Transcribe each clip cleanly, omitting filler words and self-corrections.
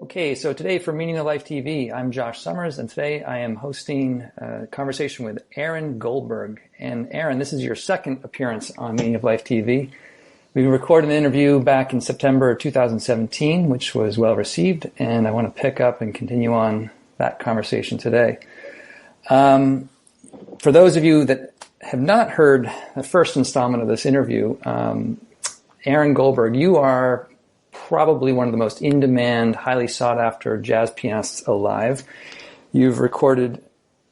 Okay, so today for Meaning of Life TV, I'm Josh Summers, and today I am hosting a conversation with Aaron Goldberg. And Aaron, this is your second appearance on Meaning of Life TV. We recorded an interview back in September 2017, which was well received, and I want to pick up and continue on that conversation today. For those of you that have not heard the first installment of this interview, Aaron Goldberg, you are probably one of the most in-demand, highly sought-after jazz pianists alive. You've recorded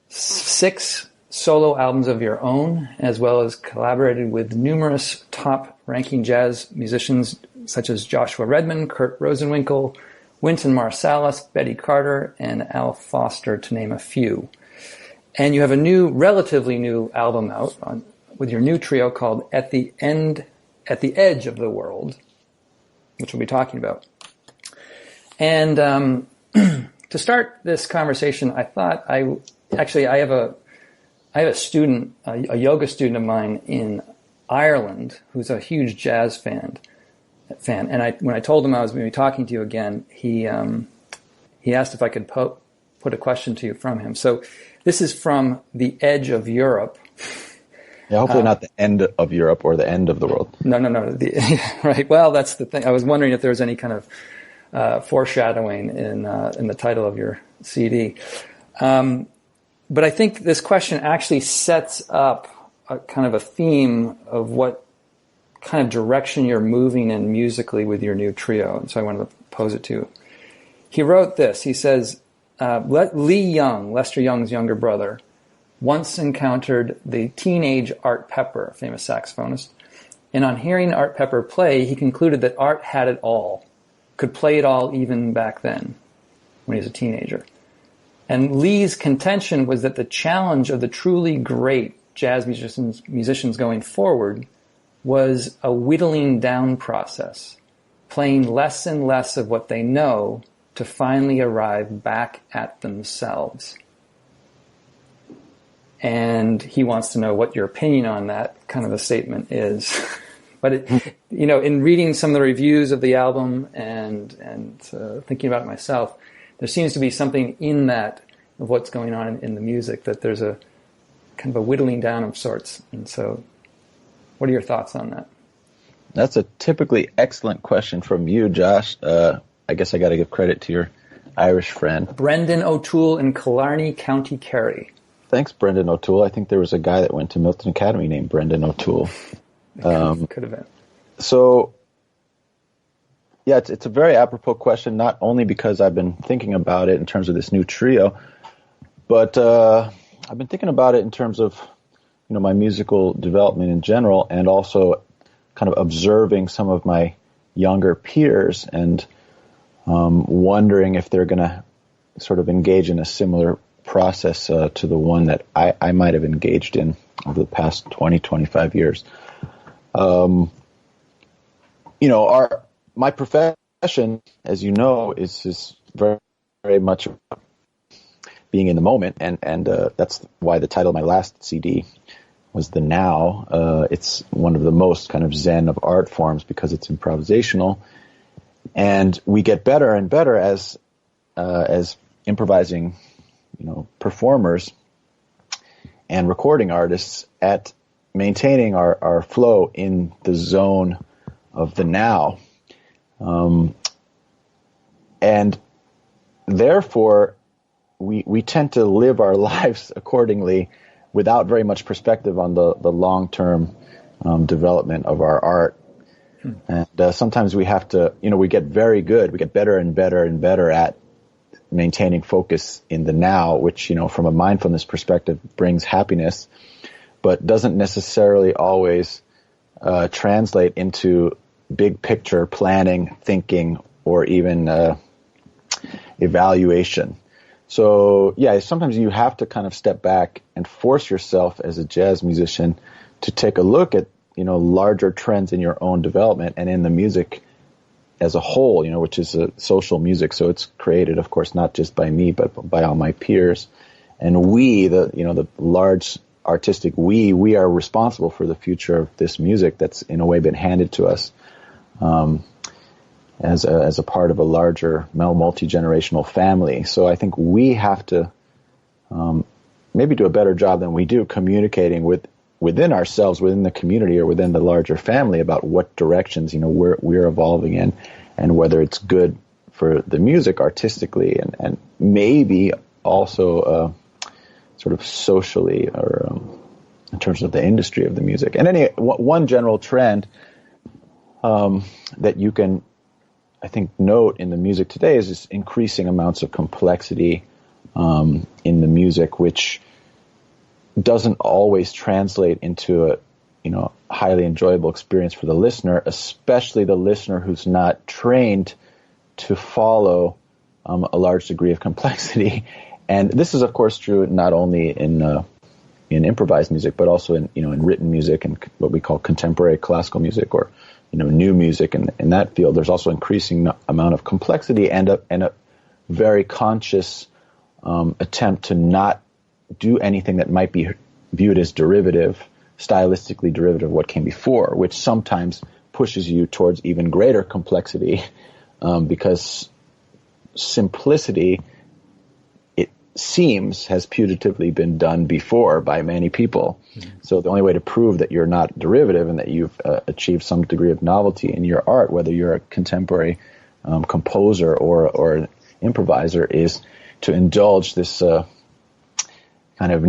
6 solo albums of your own, as well as collaborated with numerous top-ranking jazz musicians such as Joshua Redman, Kurt Rosenwinkel, Wynton Marsalis, Betty Carter, and Al Foster, to name a few. And you have a relatively new album out with your new trio called At the Edge of the World, which we'll be talking about. And to start this conversation, I thought I have a student, a yoga student of mine in Ireland who's a huge jazz fan. And when I told him I was going to be talking to you again, he asked if I could put a question to you from him. So this is from the edge of Europe. Yeah, hopefully not the end of Europe or the end of the world. No. Right. Well, that's the thing. I was wondering if there was any kind of foreshadowing in the title of your CD. But I think this question actually sets up a kind of a theme of what kind of direction you're moving in musically with your new trio. And so I wanted to pose it to you. He wrote this. He says, Lee Young, Lester Young's younger brother, once encountered the teenage Art Pepper, famous saxophonist, and on hearing Art Pepper play, he concluded that Art had it all, could play it all even back then, when he was a teenager. And Lee's contention was that the challenge of the truly great jazz musicians going forward was a whittling down process, playing less and less of what they know to finally arrive back at themselves. And he wants to know what your opinion on that kind of a statement is. But in reading some of the reviews of the album and thinking about it myself, there seems to be something in that of what's going on in the music, that there's a kind of a whittling down of sorts. And so, what are your thoughts on that? That's a typically excellent question from you, Josh. I guess I got to give credit to your Irish friend, Brendan O'Toole in Killarney, County Kerry. Thanks, Brendan O'Toole. I think there was a guy that went to Milton Academy named Brendan O'Toole. Could have been. So, yeah, it's a very apropos question, not only because I've been thinking about it in terms of this new trio, but I've been thinking about it in terms of, my musical development in general, and also kind of observing some of my younger peers and wondering if they're going to sort of engage in a similar process to the one that I might have engaged in over the past 20, 25 years. My profession, as you know, is very, very much being in the moment, and that's why the title of my last CD was The Now. It's one of the most kind of zen of art forms because it's improvisational, and we get better and better as improvising performers and recording artists at maintaining our flow in the zone of the now. And therefore, we tend to live our lives accordingly without very much perspective on the long-term development of our art. And sometimes we have to, we get very good, we get better and better and better at maintaining focus in the now, which, from a mindfulness perspective brings happiness, but doesn't necessarily always translate into big picture planning, thinking, or even evaluation. So, yeah, sometimes you have to kind of step back and force yourself as a jazz musician to take a look at, larger trends in your own development and in the music as a whole, which is a social music. So it's created, of course, not just by me, but by all my peers. And we, the large artistic we are responsible for the future of this music that's in a way been handed to us. as a part of a larger multi-generational family. So I think we have to maybe do a better job than we do communicating within ourselves, within the community, or within the larger family about what directions we're evolving in, and whether it's good for the music artistically and maybe also sort of socially, or in terms of the industry of the music. And one general trend that you can, I think, note in the music today is this increasing amounts of complexity in the music, which doesn't always translate into a highly enjoyable experience for the listener, especially the listener who's not trained to follow a large degree of complexity. And this is, of course, true not only in improvised music, but also in written music and what we call contemporary classical music, or new music. And in that field, there's also increasing amount of complexity and a very conscious attempt to not do anything that might be viewed as stylistically derivative of what came before, which sometimes pushes you towards even greater complexity, because simplicity, it seems, has putatively been done before by many people. Mm-hmm. So the only way to prove that you're not derivative and that you've achieved some degree of novelty in your art, whether you're a contemporary composer or an improviser, is to indulge this kind of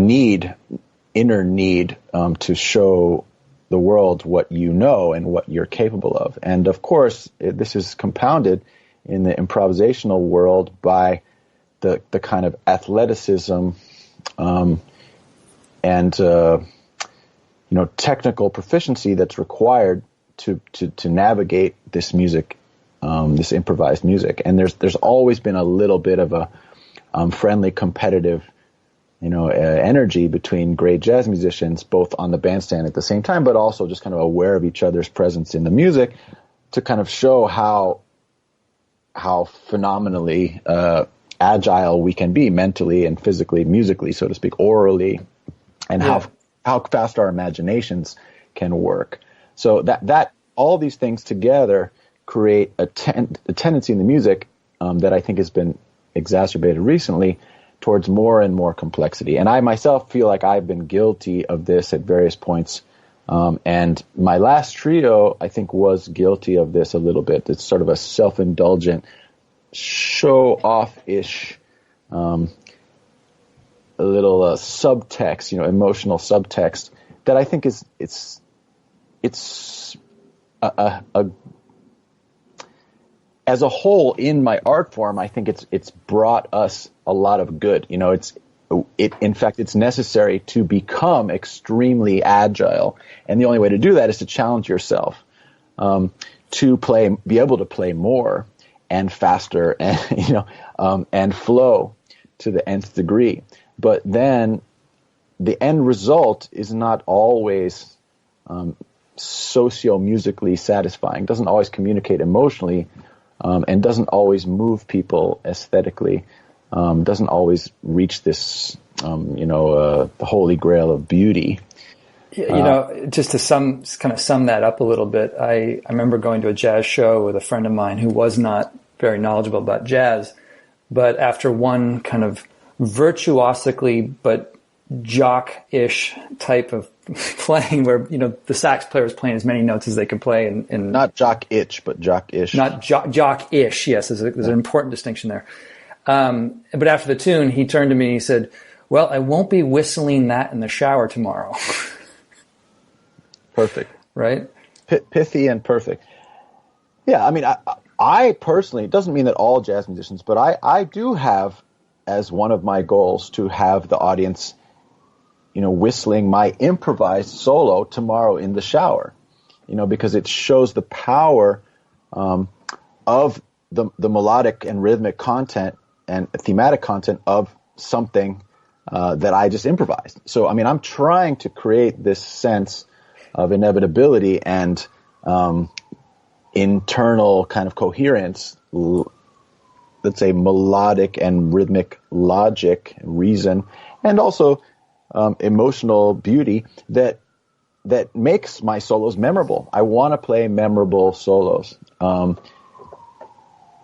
inner need to show the world what you know and what you're capable of. And of course, this is compounded in the improvisational world by the kind of athleticism and technical proficiency that's required to navigate this music, this improvised music. And there's always been a little bit of a friendly competitive energy between great jazz musicians, both on the bandstand at the same time, but also just kind of aware of each other's presence in the music, to kind of show how phenomenally agile we can be mentally and physically, musically, so to speak, orally, and how fast our imaginations can work. So that all these things together create a tendency in the music that I think has been exacerbated recently towards more and more complexity. And I myself feel like I've been guilty of this at various points. And my last trio, I think, was guilty of this a little bit. It's sort of a self-indulgent, show-off-ish, a little subtext, emotional subtext that I think it's as a whole in my art form, I think it's brought us a lot of good. In fact, it's necessary to become extremely agile, and the only way to do that is to challenge yourself to be able to play more and faster, and and flow to the nth degree. But then the end result is not always socio-musically satisfying. Doesn't always communicate emotionally, and doesn't always move people aesthetically. Doesn't always reach this, the holy grail of beauty. Just to sum that up a little bit, I remember going to a jazz show with a friend of mine who was not very knowledgeable about jazz, but after one kind of virtuosically but jock-ish type of playing, where the sax player was playing as many notes as they could play, and not jock-itch, but jock-ish. Not jock-ish. Yes, there's an important distinction there. But after the tune, he turned to me and he said, "Well, I won't be whistling that in the shower tomorrow." Perfect. Right? Pithy and perfect. Yeah, I mean, I personally, it doesn't mean that all jazz musicians, but I do have as one of my goals to have the audience, whistling my improvised solo tomorrow in the shower, because it shows the power of the melodic and rhythmic content and thematic content of something that I just improvised. So, I mean, I'm trying to create this sense of inevitability and internal kind of coherence, let's say melodic and rhythmic logic, reason, and also emotional beauty that makes my solos memorable. I want to play memorable solos.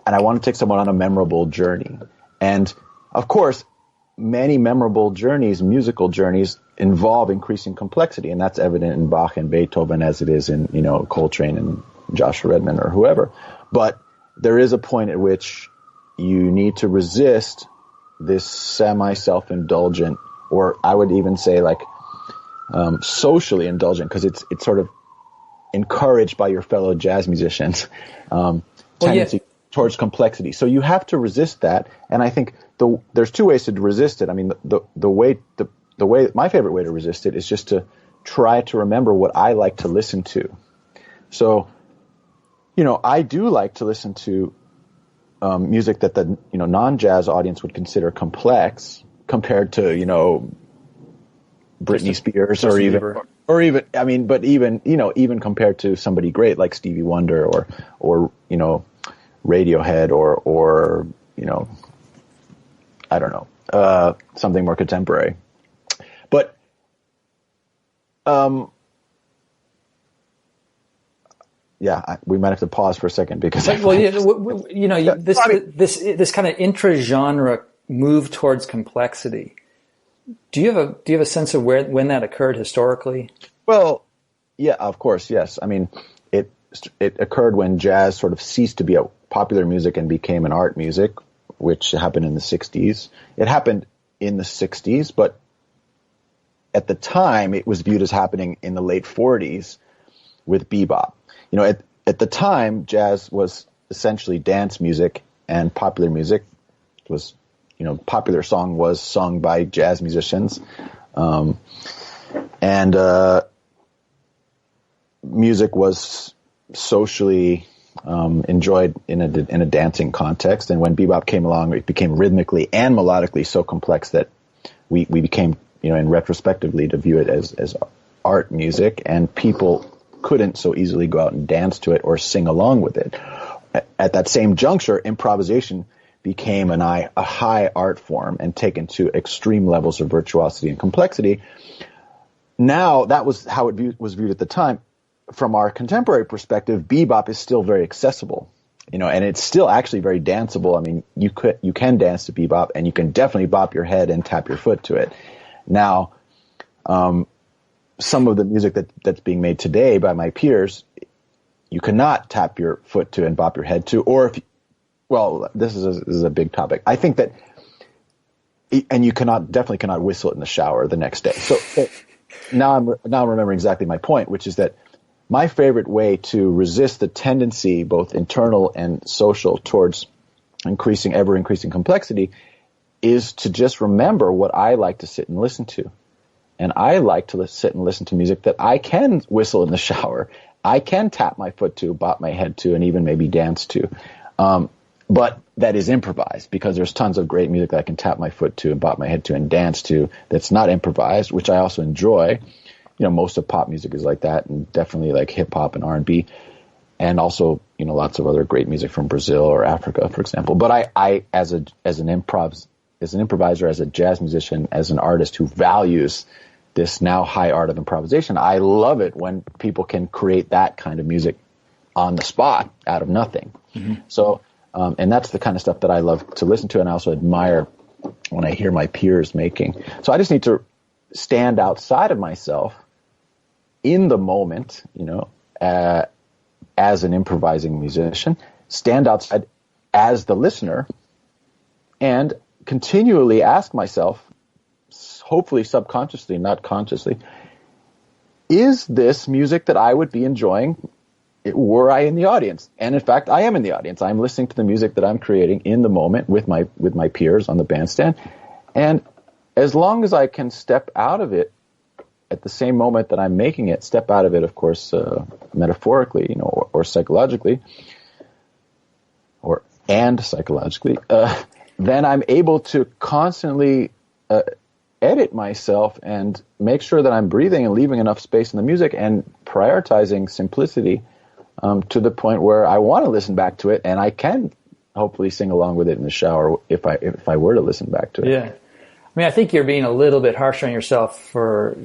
and I want to take someone on a memorable journey. And of course, many memorable journeys, musical journeys, involve increasing complexity, and that's evident in Bach and Beethoven as it is in, Coltrane and Joshua Redman or whoever. But there is a point at which you need to resist this semi-self-indulgent, or I would even say like socially indulgent, because it's sort of encouraged by your fellow jazz musicians, tendency towards complexity. So you have to resist that, and I think there's two ways to resist it. I mean, the way my favorite way to resist it is just to try to remember what I like to listen to. So, I do like to listen to music that the non-jazz audience would consider complex compared to Britney Spears or even I mean, but even compared to somebody great like Stevie Wonder or Radiohead or I don't know, something more contemporary. But we might have to pause for a second because this kind of intra-genre move towards complexity. Do you have a sense of when that occurred historically? Well, yeah, of course, yes. I mean, it occurred when jazz sort of ceased to be a popular music and became an art music, which happened in the 60s. It happened in the 60s, but at the time it was viewed as happening in the late 40s with bebop. At the time, jazz was essentially dance music, and popular music was, popular song was sung by jazz musicians. And music was socially enjoyed in a dancing context. And when bebop came along, it became rhythmically and melodically so complex that we became, in retrospectively, to view it as art music, and people couldn't so easily go out and dance to it or sing along with it. At that same juncture, improvisation became a high art form and taken to extreme levels of virtuosity and complexity. Now, that was how it was viewed at the time. From our contemporary perspective, bebop is still very accessible, and it's still actually very danceable. I mean, you can dance to bebop, and you can definitely bop your head and tap your foot to it. Now, some of the music that's being made today by my peers, you cannot tap your foot to and bop your head to, or this is a big topic. I think that, and you definitely cannot whistle it in the shower the next day. So now I'm remembering exactly my point, which is that my favorite way to resist the tendency, both internal and social, towards ever increasing complexity is to just remember what I like to sit and listen to. And I like to sit and listen to music that I can whistle in the shower. I can tap my foot to, bop my head to, and even maybe dance to. But that is improvised, because there's tons of great music that I can tap my foot to and bop my head to and dance to that's not improvised, which I also enjoy. Most of pop music is like that, and definitely like hip hop and R&B, and also, lots of other great music from Brazil or Africa, for example. But I as an improviser, as a jazz musician, as an artist who values this now high art of improvisation, I love it when people can create that kind of music on the spot out of nothing. Mm-hmm. So, and that's the kind of stuff that I love to listen to, and I also admire when I hear my peers making. So I just need to stand outside of myself in the moment, as an improvising musician, stand outside as the listener, and continually ask myself, hopefully subconsciously, not consciously, is this music that I would be enjoying were I in the audience? And in fact, I am in the audience. I'm listening to the music that I'm creating in the moment with my peers on the bandstand. And as long as I can step out of it at the same moment that I'm making it, step out of it, of course, metaphorically, or psychologically, and psychologically, then I'm able to constantly edit myself and make sure that I'm breathing and leaving enough space in the music and prioritizing simplicity to the point where I want to listen back to it, and I can hopefully sing along with it in the shower if I were to listen back to it. Yeah. I mean, I think you're being a little bit harsh on yourself for,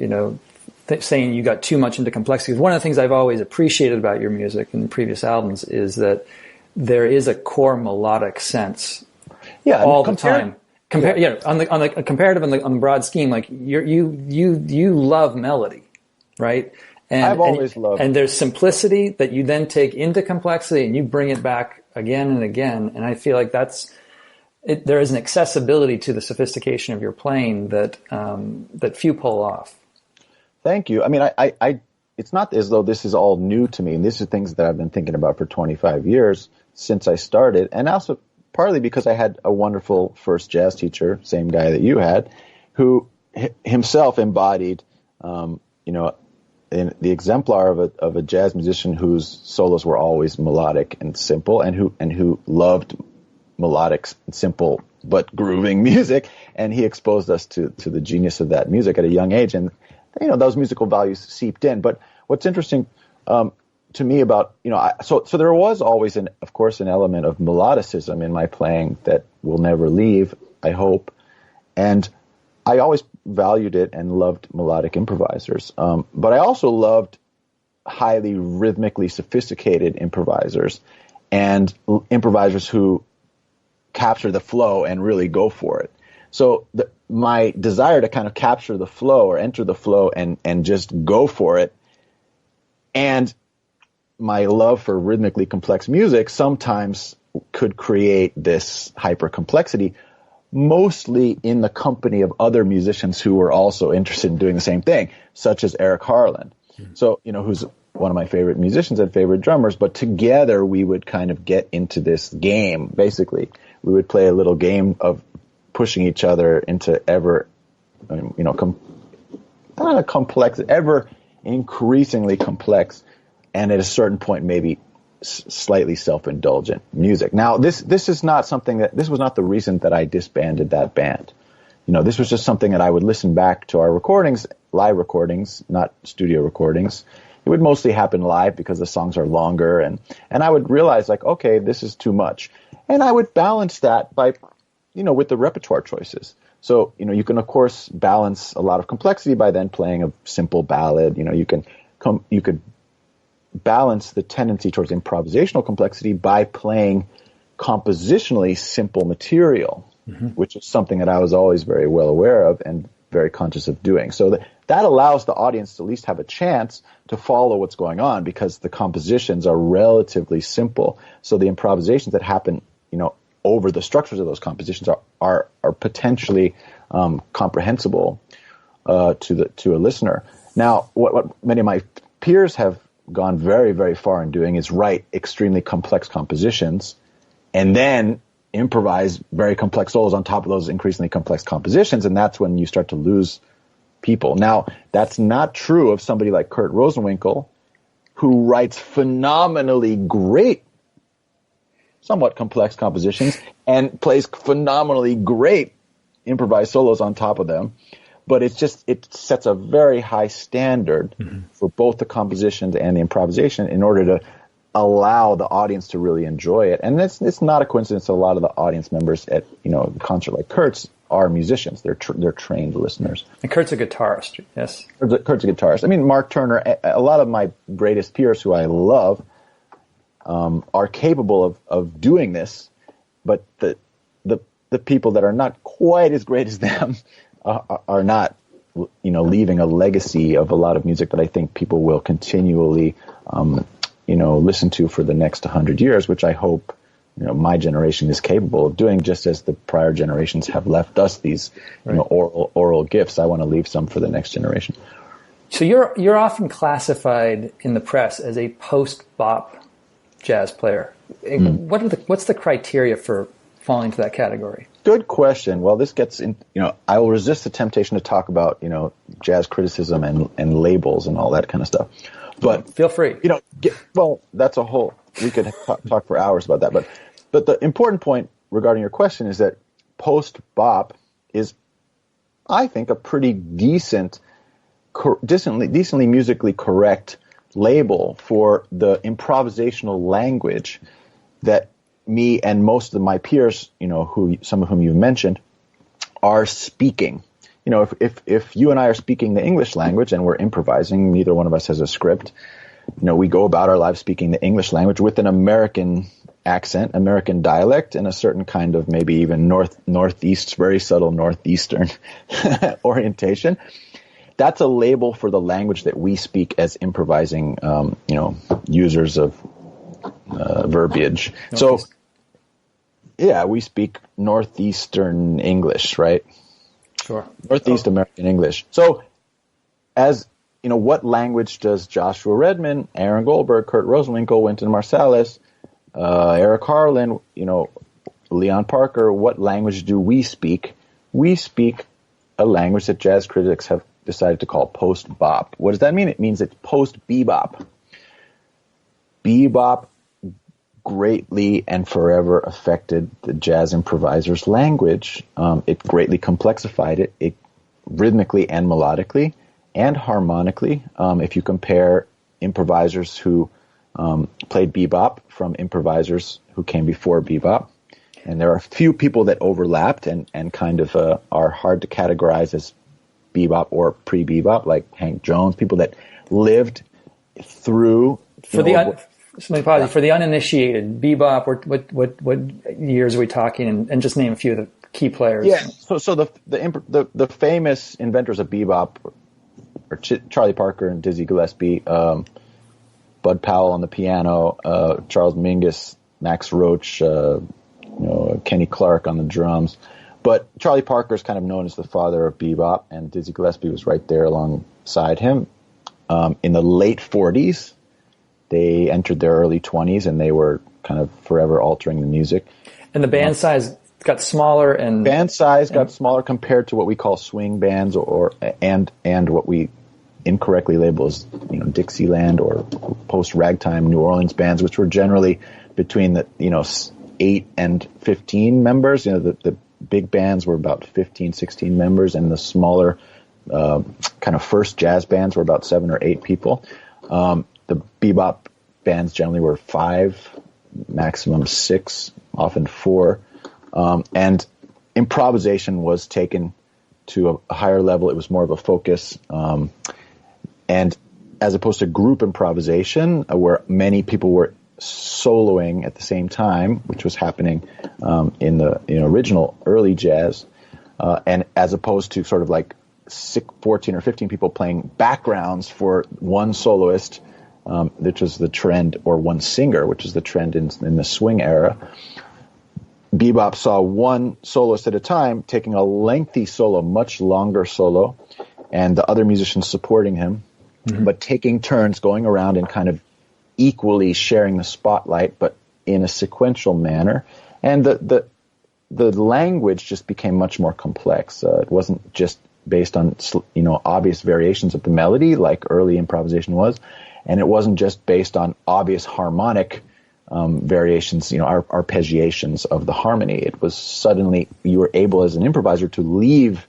saying you got too much into complexity. One of the things I've always appreciated about your music and previous albums is that there is a core melodic sense Yeah, all the time. On the comparative on the broad scheme, like you love melody, right? And I've always loved. And there's simplicity that you then take into complexity and you bring it back again and again. And I feel like there is an accessibility to the sophistication of your playing that few pull off. Thank you. I mean, I it's not as though this is all new to me. And these are things that I've been thinking about for 25 years since I started. And also partly because I had a wonderful first jazz teacher, same guy that you had, who himself embodied, the exemplar of a jazz musician whose solos were always melodic and simple, and who loved melodic, simple but grooving music. And he exposed us to the genius of that music at a young age, and those musical values seeped in. But what's interesting to me about so there was always of course an element of melodicism in my playing that will never leave, I hope, and I always valued it and loved melodic improvisers. But I also loved highly rhythmically sophisticated improvisers and improvisers who capture the flow and really go for it. So my desire to kind of capture the flow or enter the flow and just go for it, and my love for rhythmically complex music sometimes could create this hyper complexity, mostly in the company of other musicians who were also interested in doing the same thing, such as Eric Harland. Mm-hmm. So, who's one of my favorite musicians and favorite drummers, but together we would kind of get into this game, basically. We would play a little game of pushing each other into ever increasingly complex, and at a certain point maybe slightly self-indulgent music. Now, this was not the reason that I disbanded that band. This was just something that I would listen back to our recordings, live recordings, not studio recordings. It would mostly happen live because the songs are longer, and I would realize, like, okay, this is too much. And I would balance that by, with the repertoire choices. So, you can of course balance a lot of complexity by then playing a simple ballad. You could balance the tendency towards improvisational complexity by playing compositionally simple material, mm-hmm. which is something that I was always very well aware of and very conscious of doing. So that allows the audience to at least have a chance to follow what's going on, because the compositions are relatively simple. So the improvisations that happen, over the structures of those compositions are potentially comprehensible to a listener. Now, what many of my peers have gone very, very far in doing is write extremely complex compositions and then improvise very complex solos on top of those increasingly complex compositions, and that's when you start to lose people. Now, that's not true of somebody like Kurt Rosenwinkel, who writes phenomenally great, somewhat complex compositions and plays phenomenally great improvised solos on top of them. But it sets a very high standard mm-hmm. for both the compositions and the improvisation in order to allow the audience to really enjoy it. And it's not a coincidence that a lot of the audience members at a concert like Kurt's are musicians. They're trained listeners. And Kurt's a guitarist, yes? Kurt's a guitarist. I mean, Mark Turner, a lot of my greatest peers who I love are capable of doing this, but the people that are not quite as great as them are not, leaving a legacy of a lot of music that I think people will continually, listen to for the next 100 years, which I hope, my generation is capable of doing, just as the prior generations have left us these, right. Oral gifts. I want to leave some for the next generation. So you're often classified in the press as a post-bop jazz player. What's the criteria for falling into that category? Good question. Well, this gets in, I will resist the temptation to talk about, jazz criticism and labels and all that kind of stuff. But feel free. That's a whole, we could talk for hours about that. But the important point regarding your question is that post-bop is, I think, a pretty decently musically correct label for the improvisational language that me and most of my peers, some of whom you've mentioned, are speaking. If you and I are speaking the English language and we're improvising, neither one of us has a script. We go about our lives speaking the English language with an American accent, American dialect, and a certain kind of maybe even northeast, very subtle northeastern orientation. That's a label for the language that we speak as improvising, users of verbiage. Northeast. So, yeah, we speak northeastern English, right? Sure. Northeast American English. So, as you know, what language does Joshua Redman, Aaron Goldberg, Kurt Rosenwinkel, Wynton Marsalis, Eric Harlan, Leon Parker, what language do we speak? We speak a language that jazz critics have decided to call post-bop. What does that mean? It means it's post-bebop. Bebop greatly and forever affected the jazz improviser's language. It greatly complexified it rhythmically and melodically and harmonically. If you compare improvisers who played bebop from improvisers who came before bebop, and there are a few people that overlapped and kind of are hard to categorize as bebop or pre-bebop, like Hank Jones, people that lived through. For the uninitiated, bebop, what years are we talking? And just name a few of the key players. Yeah. So the famous inventors of bebop are Charlie Parker and Dizzy Gillespie, Bud Powell on the piano, Charles Mingus, Max Roach, Kenny Clark on the drums. But Charlie Parker is kind of known as the father of bebop, and Dizzy Gillespie was right there alongside him. In the late 40s, they entered their early 20s, and they were kind of forever altering the music. And the band size got smaller, got smaller compared to what we call swing bands, and what we incorrectly label as Dixieland or post ragtime New Orleans bands, which were generally between the 8 and 15 members. The big bands were about 15, 16 members, and the smaller kind of first jazz bands were about 7 or 8 people. The bebop bands generally were 5, maximum 6, often 4. And improvisation was taken to a higher level. It was more of a focus. And as opposed to group improvisation, where many people were soloing at the same time, which was happening in the original early jazz, and as opposed to sort of like 14 or 15 people playing backgrounds for one soloist, which was the trend, or one singer, which is the trend in the swing era. Bebop saw one soloist at a time taking a lengthy solo, much longer solo, and the other musicians supporting him, but taking turns going around and kind of equally sharing the spotlight, but in a sequential manner. And the language just became much more complex. It wasn't just based on obvious variations of the melody like early improvisation was, and it wasn't just based on obvious harmonic variations, arpeggiations of the harmony. It was suddenly you were able as an improviser to leave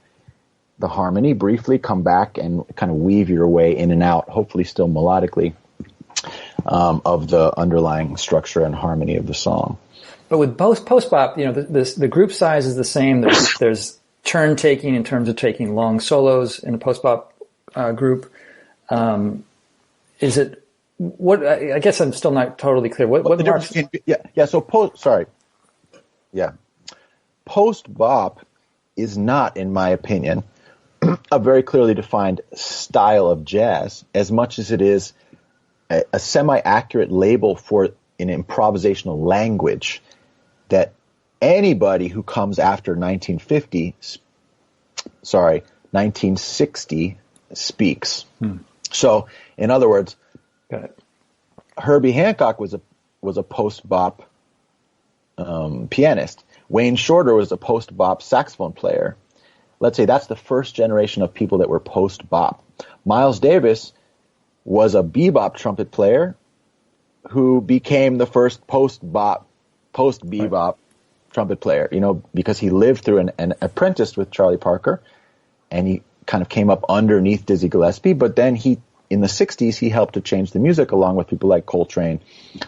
the harmony briefly, come back and kind of weave your way in and out, hopefully still melodically, of the underlying structure and harmony of the song. But with post-bop, the group size is the same. There's turn taking in terms of taking long solos in a post-bop group. Is it what? I guess I'm still not totally clear. What the difference between, So post-bop is not, in my opinion, a very clearly defined style of jazz, as much as it is a semi-accurate label for an improvisational language that anybody who comes after 1960 speaks. So, in other words, got it. Herbie Hancock was a post-bop pianist. Wayne Shorter was a post-bop saxophone player. Let's say that's the first generation of people that were post-bop. Miles Davis was a bebop trumpet player who became the first post-bebop trumpet player, because he lived through and apprenticed with Charlie Parker, and he kind of came up underneath Dizzy Gillespie, but then in the 60s, he helped to change the music along with people like Coltrane,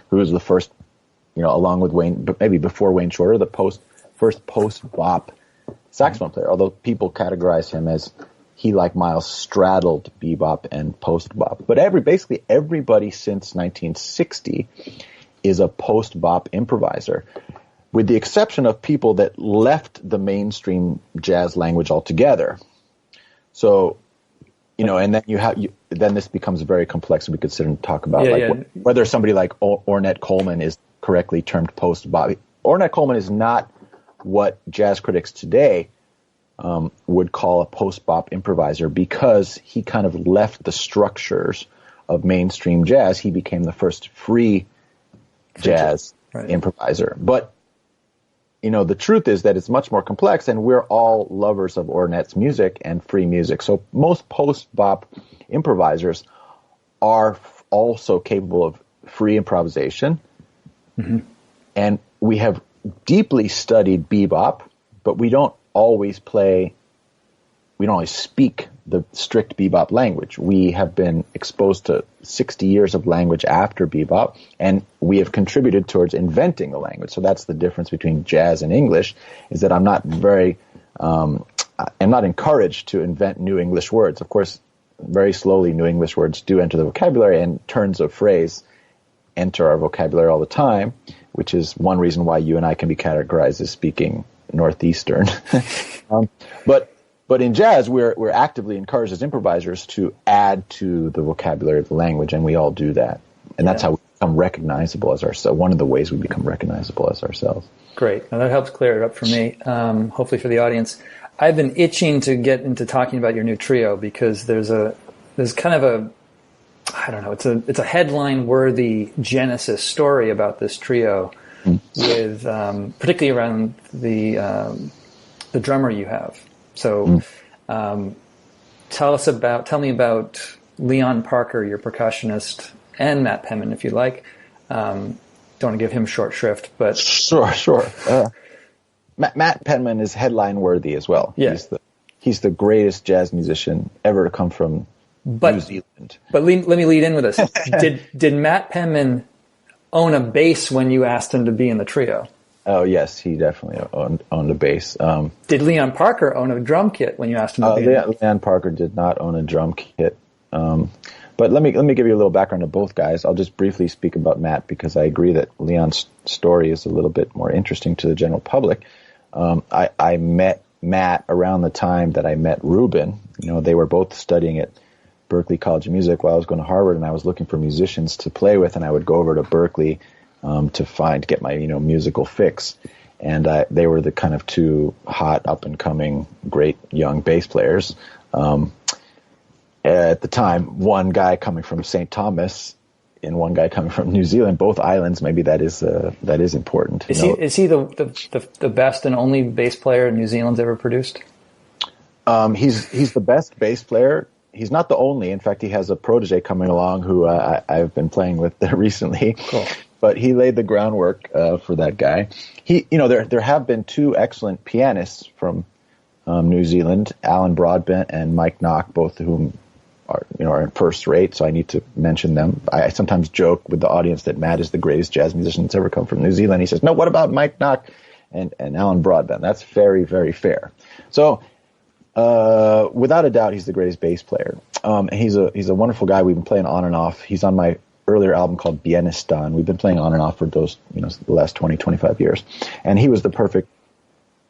who was the first, along with Wayne, but maybe before Wayne Shorter, first post-bop saxophone player, although people categorize him as he, like Miles, straddled bebop and post-bop. But basically everybody since 1960 is a post-bop improviser, with the exception of people that left the mainstream jazz language altogether. So, and then then this becomes very complex. We could sit and talk about whether somebody like Ornette Coleman is correctly termed post-bop. Ornette Coleman is not what jazz critics today would call a post-bop improviser, because he kind of left the structures of mainstream jazz. He became the first free jazz improviser. But, the truth is that it's much more complex, and we're all lovers of Ornette's music and free music. So most post-bop improvisers are also capable of free improvisation. Mm-hmm. And we have deeply studied bebop, but we don't always speak the strict bebop language. We have been exposed to 60 years of language after bebop, and we have contributed towards inventing the language. So that's the difference between jazz and English, is that I'm not encouraged to invent new English words. Of course, very slowly new English words do enter the vocabulary, and turns of phrase enter our vocabulary all the time, which is one reason why you and I can be categorized as speaking Northeastern. But in jazz, we're actively encouraged as improvisers to add to the vocabulary of the language, and we all do that. And that's how we become recognizable as ourselves. One of the ways we become recognizable as ourselves. Great. Now that helps clear it up for me, hopefully for the audience. I've been itching to get into talking about your new trio, because there's kind of a, I don't know, it's a headline-worthy genesis story about this trio, with particularly around the drummer you have. So, tell me about Leon Parker, your percussionist, and Matt Penman, if you like. Don't want to give him short shrift, but sure. Matt Penman is headline worthy as well. Yeah. He's the greatest jazz musician ever to come from New Zealand. But let me lead in with this. Did Matt Penman own a bass when you asked him to be in the trio? Oh, yes, he definitely owned a bass. Did Leon Parker own a drum kit when you asked him to be in it? Leon Parker did not own a drum kit. But let me give you a little background of both guys. I'll just briefly speak about Matt, because I agree that Leon's story is a little bit more interesting to the general public. I met Matt around the time that I met Ruben. They were both studying at Berklee College of Music while I was going to Harvard, and I was looking for musicians to play with, and I would go over to Berklee to get my musical fix, and they were the kind of two hot up and coming great young bass players at the time. One guy coming from St. Thomas and one guy coming from New Zealand, both islands. Maybe that is important. Is he the best and only bass player New Zealand's ever produced? He's the best bass player. He's not the only. In fact, he has a protege coming along who I've been playing with really. Cool. But he laid the groundwork for that guy. There have been two excellent pianists from New Zealand, Alan Broadbent and Mike Knock, both of whom are in first rate. So I need to mention them. I sometimes joke with the audience that Matt is the greatest jazz musician that's ever come from New Zealand. He says, "No, what about Mike Knock and Alan Broadbent?" That's very, very fair. So without a doubt, he's the greatest bass player. He's a wonderful guy. We've been playing on and off. He's on my earlier album called Bienestan. We've been playing on and off for those, the last 20, 25 years. And he was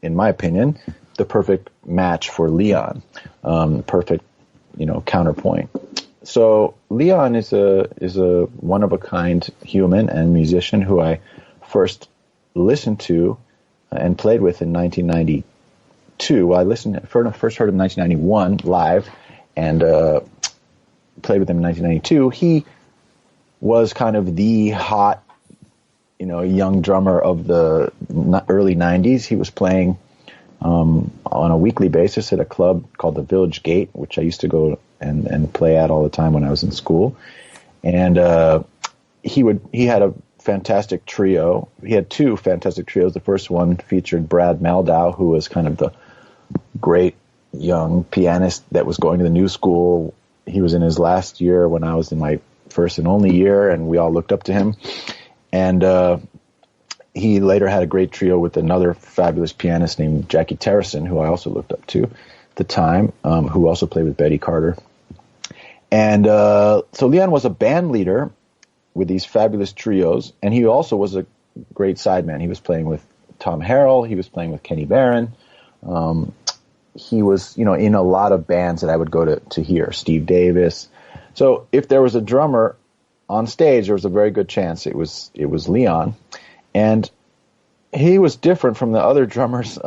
in my opinion, the perfect match for Leon. Perfect, counterpoint. So Leon is a one of a kind human and musician who I first listened to and played with in 1992. I first heard him in 1991 live, and played with him in 1992. He was kind of the hot, young drummer of the early 90s. He was playing on a weekly basis at a club called the Village Gate, which I used to go and play at all the time when I was in school. And he had a fantastic trio. He had two fantastic trios. The first one featured Brad Meldau, who was kind of the great young pianist that was going to the new school. He was in his last year when I was in my first and only year, and we all looked up to him. And he later had a great trio with another fabulous pianist named Jackie Terrison, who I also looked up to at the time, who also played with Betty Carter. And so Leon was a band leader with these fabulous trios, and he also was a great sideman. He was playing with Tom Harrell. He was playing with Kenny Barron. He was, in a lot of bands that I would go to hear, Steve Davis. So if there was a drummer on stage, there was a very good chance it was Leon. And he was different from the other drummers,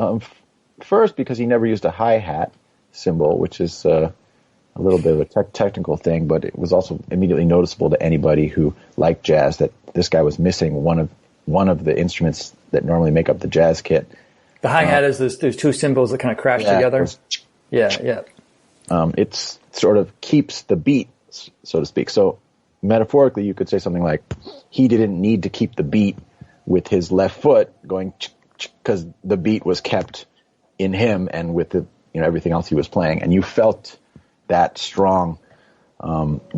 first because he never used a hi-hat cymbal, which is a little bit of a technical thing, but it was also immediately noticeable to anybody who liked jazz that this guy was missing one of the instruments that normally make up the jazz kit. The hi-hat is there's two cymbals that kind of crash together. Yeah. It's sort of keeps the beat, so to speak. So metaphorically, you could say something like, he didn't need to keep the beat with his left foot going because the beat was kept in him and with the everything else he was playing, and you felt that strong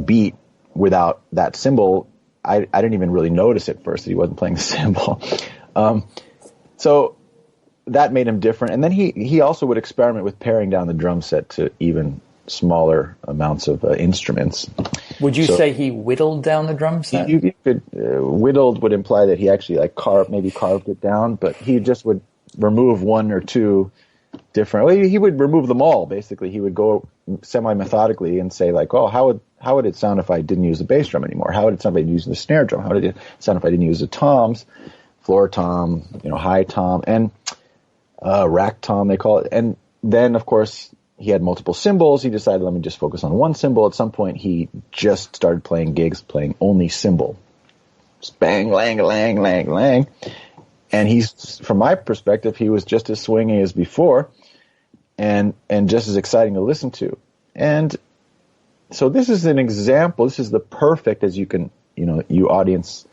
beat without that cymbal. I didn't even really notice at first that he wasn't playing the cymbal. So that made him different. And then he also would experiment with paring down the drum set to even smaller amounts of instruments. Would you say he whittled down the drum set? You could, whittled would imply that he actually carved it down, but he just would remove one or two different. Well, he would remove them all. Basically, he would go semi-methodically and say how would it sound if I didn't use the bass drum anymore? How would it sound if I didn't use the snare drum? How would it sound if I didn't use the toms, floor tom, high tom, and rack tom they call it. And then, of course, he had multiple cymbals. He decided, let me just focus on one cymbal. At some point, he just started playing gigs playing only cymbal. Just bang, lang, lang, lang, lang. And from my perspective, he was just as swingy as before and just as exciting to listen to. And so this is an example. This is the perfect, as you can, you audience,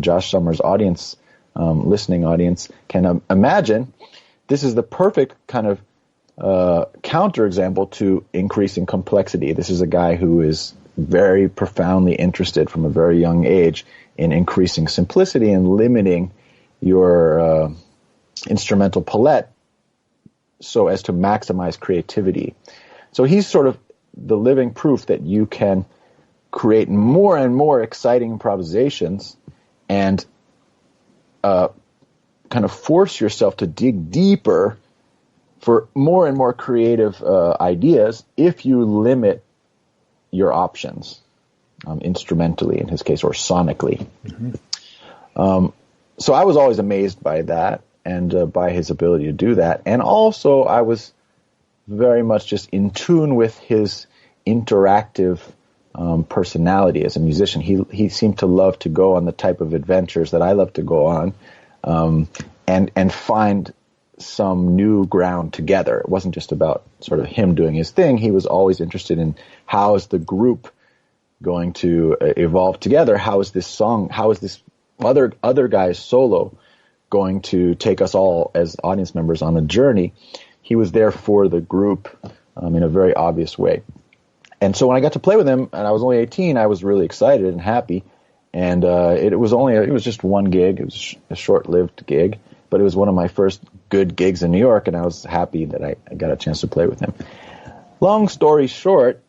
Josh Summers audience, listening audience can imagine. This is the perfect kind of counterexample to increasing complexity. This is a guy who is very profoundly interested from a very young age in increasing simplicity and limiting your instrumental palette so as to maximize creativity. So he's sort of the living proof that you can create more and more exciting improvisations and kind of force yourself to dig deeper for more and more creative ideas if you limit your options, instrumentally in his case, or sonically. Mm-hmm. So I was always amazed by that and by his ability to do that. And also I was very much just in tune with his interactive personality as a musician. He seemed to love to go on the type of adventures that I love to go on, and find some new ground together. It wasn't just about sort of him doing his thing. He was always interested in how is the group going to evolve together? How is this song? How is this other guy's solo going to take us all as audience members on a journey? He was there for the group in a very obvious way. And so when I got to play with him, and I was only 18, I was really excited and happy. And it was just one gig. It was a short-lived gig, but it was one of my first good gigs in New York, and I was happy that I got a chance to play with him. Long story short,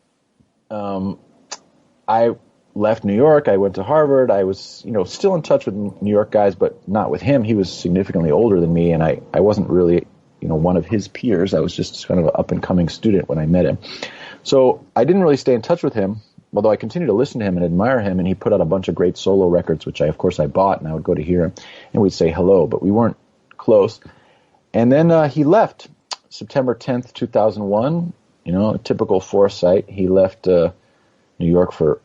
I left New York. I went to Harvard. I was, still in touch with New York guys, but not with him. He was significantly older than me, and I wasn't really, one of his peers. I was just kind of an up-and-coming student when I met him. So I didn't really stay in touch with him, although I continued to listen to him and admire him, and he put out a bunch of great solo records, which I bought, and I would go to hear him, and we'd say hello, but we weren't close. And then he left September 10th, 2001, typical foresight. He left New York for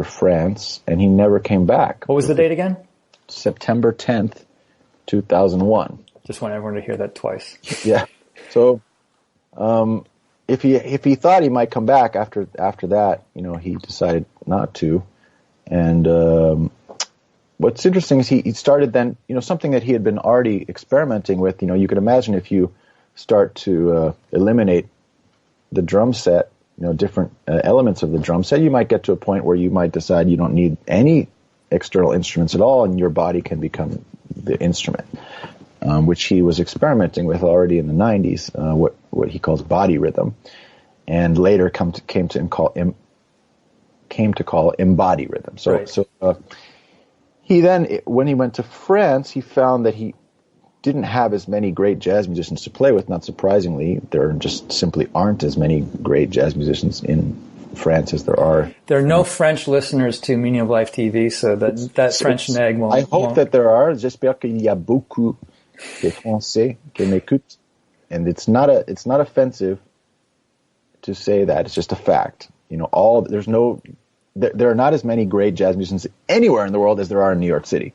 France, and he never came back. What was the date again? September 10th, 2001. Just want everyone to hear that twice. Yeah. So if he thought he might come back after that, he decided not to. And what's interesting is he started then, something that he had been already experimenting with. You can imagine if you start to eliminate the drum set, different elements of the drum set, you might get to a point where you might decide you don't need any external instruments at all, and your body can become the instrument, which he was experimenting with already in the 90s, what he calls body rhythm, and later came to call embody rhythm. So, right. So He then, when he went to France, he found that he didn't have as many great jazz musicians to play with. Not surprisingly, there just simply aren't as many great jazz musicians in France as there are. There are no French listeners to Meaning of Life TV, so that French nag won't. I hope that there are. J'espère qu'il y a beaucoup de Français qui m'écoutent, and it's not offensive to say that. It's just a fact. There are not as many great jazz musicians anywhere in the world as there are in New York City.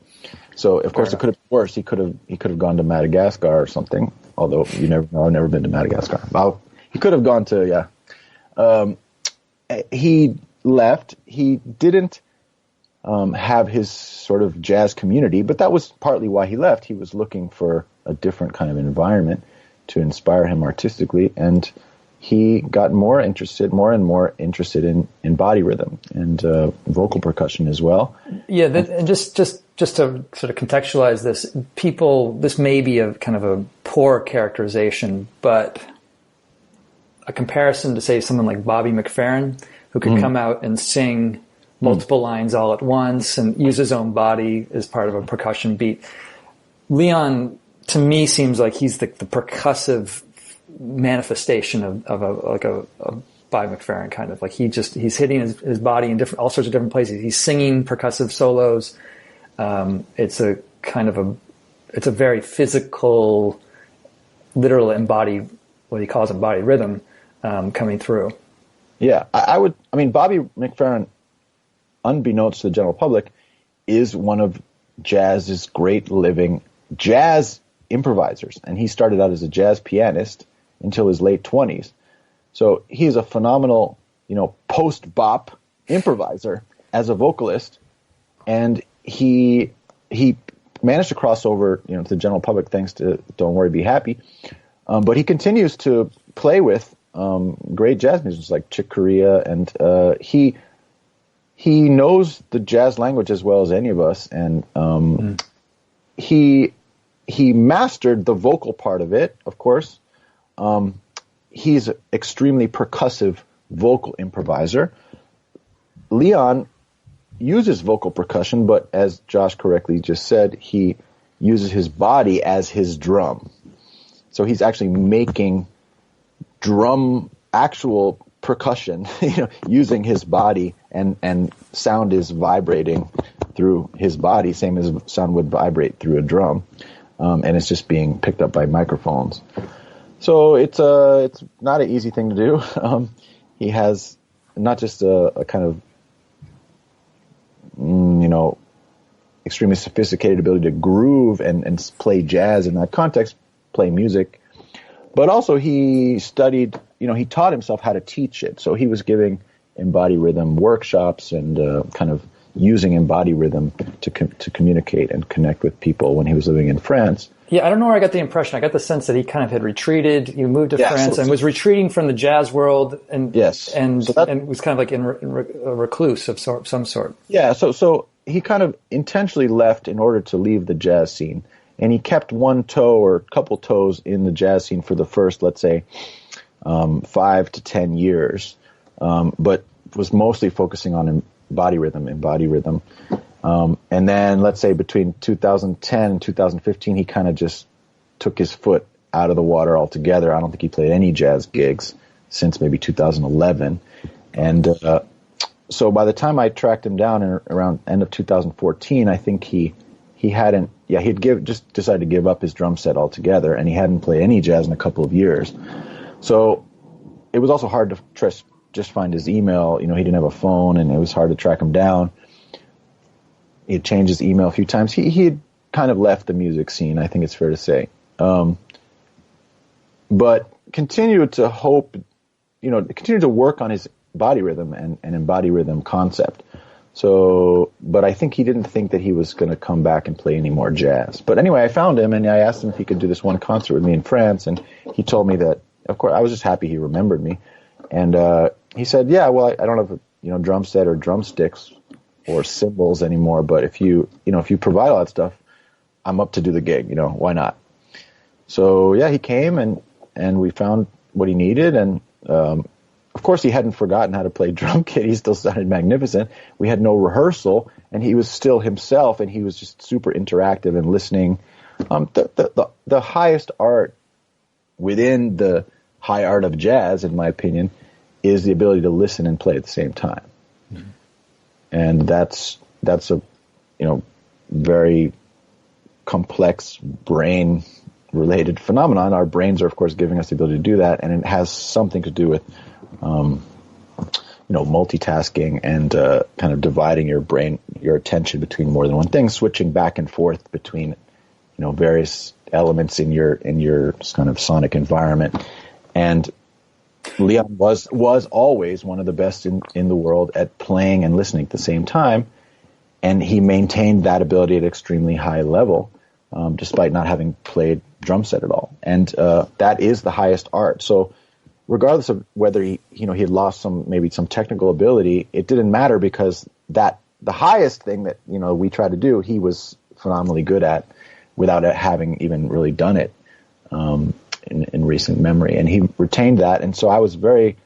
So of course it could have been worse. He could have gone to Madagascar or something. Although you never know, I've never been to Madagascar. Well, he could have gone to he left. He didn't have his sort of jazz community, but that was partly why he left. He was looking for a different kind of environment to inspire him artistically, and he got more and more interested in body rhythm and vocal percussion as well. Yeah, and just to sort of contextualize this, this may be a kind of a poor characterization, but a comparison to, say, someone like Bobby McFerrin, who could come out and sing multiple lines all at once and use his own body as part of a percussion beat. Leon, to me, seems like he's the percussive manifestation of a Bobby McFerrin kind of. Like he's hitting his body in all sorts of different places. He's singing percussive solos. It's a very physical, literal embodied, what he calls embodied rhythm, coming through. Yeah, Bobby McFerrin, unbeknownst to the general public, is one of jazz's great living jazz improvisers. And he started out as a jazz pianist until his late 20s. So he's a phenomenal, post-bop improviser as a vocalist. And he managed to cross over, to the general public thanks to Don't Worry, Be Happy. But he continues to play with great jazz musicians like Chick Corea, and he knows the jazz language as well as any of us, and he mastered the vocal part of it, of course. He's an extremely percussive vocal improviser. Leon uses vocal percussion, but as Josh correctly just said, he uses his body as his drum. So he's actually making actual percussion, using his body, and sound is vibrating through his body, same as sound would vibrate through a drum, and it's just being picked up by microphones. So it's not an easy thing to do. He has not just a kind of extremely sophisticated ability to groove and play jazz in that context, play music, but also he studied, he taught himself how to teach it. So he was giving embodied rhythm workshops and kind of using embodied rhythm to communicate and connect with people when he was living in France. Yeah, I don't know where I got the impression. I got the sense that he kind of had retreated. He moved to France and was retreating from the jazz world, and was kind of like in a recluse of some sort. Yeah, so he kind of intentionally left in order to leave the jazz scene, and he kept one toe or a couple toes in the jazz scene for the first, let's say, 5 to 10 years, but was mostly focusing on embodied rhythm. And then, let's say, between 2010 and 2015, he kind of just took his foot out of the water altogether. I don't think he played any jazz gigs since maybe 2011. And so by the time I tracked him down around end of 2014, I think he'd just decided to give up his drum set altogether, and he hadn't played any jazz in a couple of years. So it was also hard to just find his email. He didn't have a phone, and it was hard to track him down. He had changed his email a few times. He had kind of left the music scene, I think it's fair to say. But continued to work on his body rhythm and embodied rhythm concept. So, but I think he didn't think that he was going to come back and play any more jazz. But anyway, I found him, and I asked him if he could do this one concert with me in France, and he told me that, of course, I was just happy he remembered me. And he said, yeah, well, I don't have a drum set or drumsticks or cymbals anymore, but if you provide all that stuff, I'm up to do the gig, why not? So yeah, he came and we found what he needed, and of course, he hadn't forgotten how to play drum kit. He still sounded magnificent. We had no rehearsal, and he was still himself, and he was just super interactive and listening. The highest art within the high art of jazz, in my opinion, is the ability to listen and play at the same time. Mm-hmm. And that's a very complex brain-related phenomenon. Our brains are, of course, giving us the ability to do that, and it has something to do with multitasking and kind of dividing your attention between more than one thing, switching back and forth between various elements in your kind of sonic environment. And Leon was always one of the best in the world at playing and listening at the same time, and he maintained that ability at an extremely high level, despite not having played drum set at all. And that is the highest art. So regardless of whether he had lost some technical ability, it didn't matter, because the highest thing that we tried to do, he was phenomenally good at without having even really done it in recent memory, and he retained that. And so I was very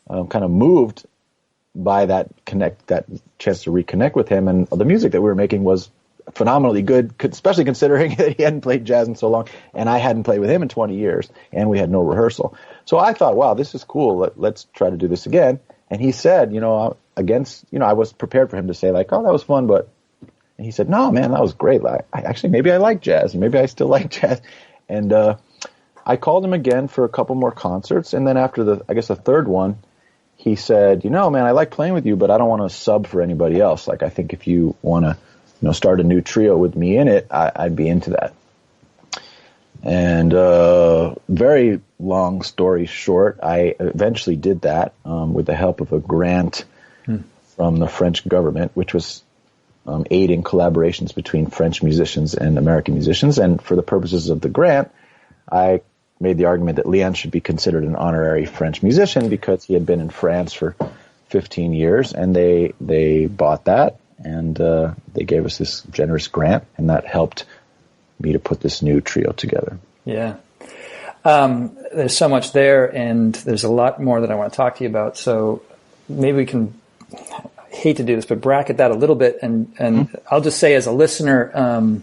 kind of moved by that chance to reconnect with him, and the music that we were making was phenomenally good, especially considering that he hadn't played jazz in so long, and I hadn't played with him in 20 years, and we had no rehearsal. So I thought, wow, this is cool. Let's try to do this again. And he said, I was prepared for him to say like, oh, that was fun, and he said, no, man, that was great. Maybe I like jazz, and maybe I still like jazz. And I called him again for a couple more concerts, and then after the third one, he said, man, I like playing with you, but I don't want to sub for anybody else. Like, I think if you want to start a new trio with me in it, I'd be into that. And very long story short, I eventually did that with the help of a grant from the French government, which was aiding collaborations between French musicians and American musicians. And for the purposes of the grant, I made the argument that Leon should be considered an honorary French musician because he had been in France for 15 years, and they bought that, and they gave us this generous grant, and that helped me to put this new trio together. Yeah. There's so much there, and there's a lot more that I want to talk to you about, so maybe we can, I hate to do this, but bracket that a little bit, and I'll just say as a listener,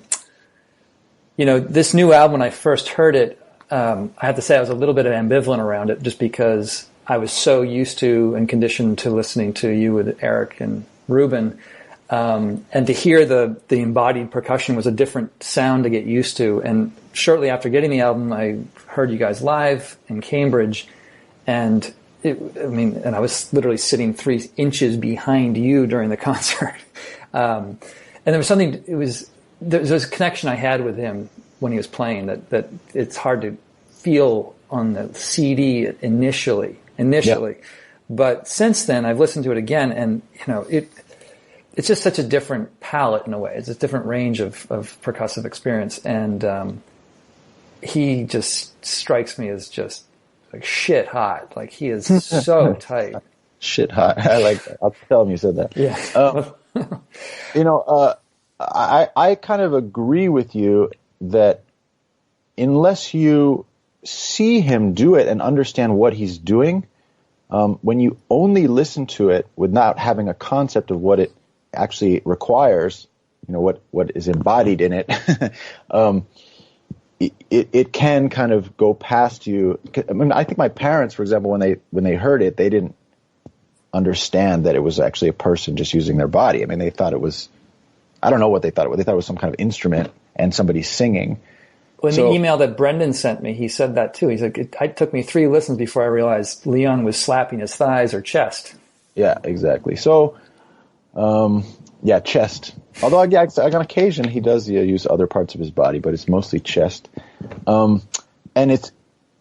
this new album, when I first heard it, I have to say I was a little bit ambivalent around it, just because I was so used to and conditioned to listening to you with Eric and Ruben, and to hear the embodied percussion was a different sound to get used to. And shortly after getting the album, I heard you guys live in Cambridge, and I was literally sitting 3 inches behind you during the concert, and there was something. There was a connection I had with him when he was playing that it's hard to feel on the CD initially. Yep. But since then I've listened to it again, and it's just such a different palette in a way. It's a different range of percussive experience, and he just strikes me as just like shit hot. Like, he is so tight. Shit hot. I like that. I'll tell him you said that. Yeah. I kind of agree with you that unless you see him do it and understand what he's doing, when you only listen to it without having a concept of what it actually requires, what is embodied in it, it can kind of go past you. I mean, I think my parents, for example, when they heard it, they didn't understand that it was actually a person just using their body. I mean, they thought it was, I don't know what they thought it was. They thought it was some kind of instrument and somebody singing. Well, in the email that Brendan sent me, he said that too. He's like, it took me 3 listens before I realized Leon was slapping his thighs or chest. Yeah, exactly. So, chest. Although, on occasion he does use other parts of his body, but it's mostly chest. And it's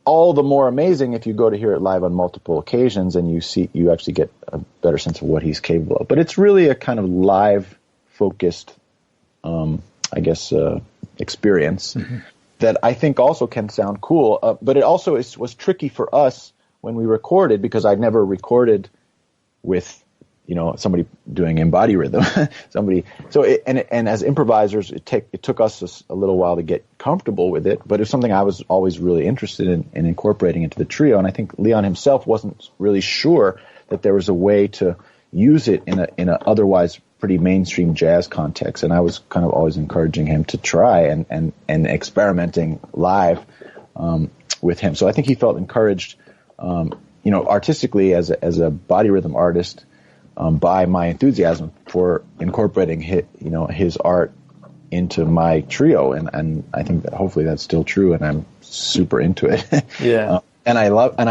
all the more amazing if you go to hear it live on multiple occasions and you actually get a better sense of what he's capable of. But it's really a kind of live focused, experience that I think also can sound cool. But it also was tricky for us when we recorded, because I'd never recorded with somebody doing embody rhythm, and as improvisers, it took us a little while to get comfortable with it, but it was something I was always really interested in incorporating into the trio. And I think Leon himself wasn't really sure that there was a way to use it in a otherwise pretty mainstream jazz context. And I was kind of always encouraging him to try and experimenting live with him. So I think he felt encouraged, artistically as a body rhythm artist, by my enthusiasm for incorporating his art into my trio, and I think that hopefully that's still true, and I'm super into it. Yeah, and I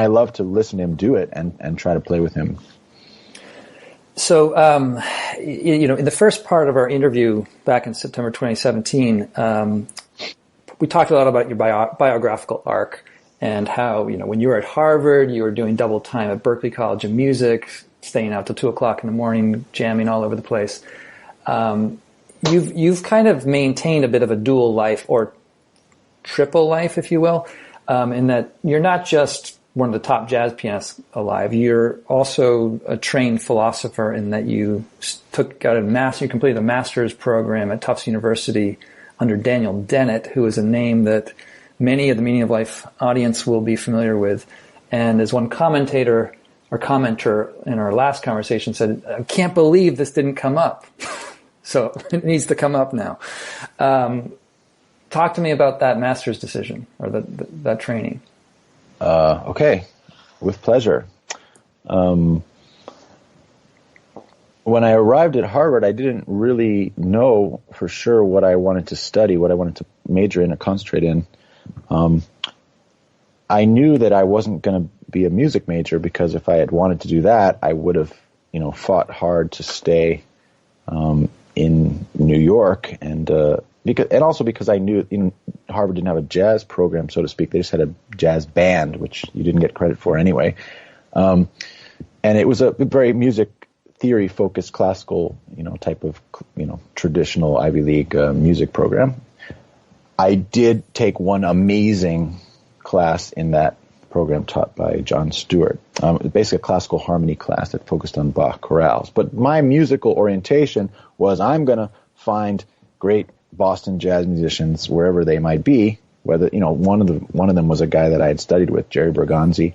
love to listen to him do it and try to play with him. So, in the first part of our interview back in September 2017, we talked a lot about your biographical arc and how, when you were at Harvard, you were doing double time at Berklee College of Music, staying out till 2:00 in the morning, jamming all over the place. You've kind of maintained a bit of a dual life, or triple life, if you will, in that you're not just one of the top jazz pianists alive. You're also a trained philosopher in that you completed a master's program at Tufts University under Daniel Dennett, who is a name that many of the Meaning of Life audience will be familiar with. And as one commentator or commenter in our last conversation said, I can't believe this didn't come up. So it needs to come up now. Talk to me about that master's decision, or that training. Okay, with pleasure. When I arrived at Harvard, I didn't really know for sure what I wanted to study, what I wanted to major in or concentrate in. I knew that I wasn't going to be a music major, because if I had wanted to do that, I would have, fought hard to stay in New York, and also because I knew Harvard didn't have a jazz program, so to speak. They just had a jazz band, which you didn't get credit for anyway. And it was a very music theory focused, classical, type of, traditional Ivy League music program. I did take one amazing class in that program taught by John Stewart. Basically a classical harmony class that focused on Bach chorales. But my musical orientation was, I'm going to find great Boston jazz musicians wherever they might be. Whether one of them was a guy that I had studied with, Jerry Bergonzi,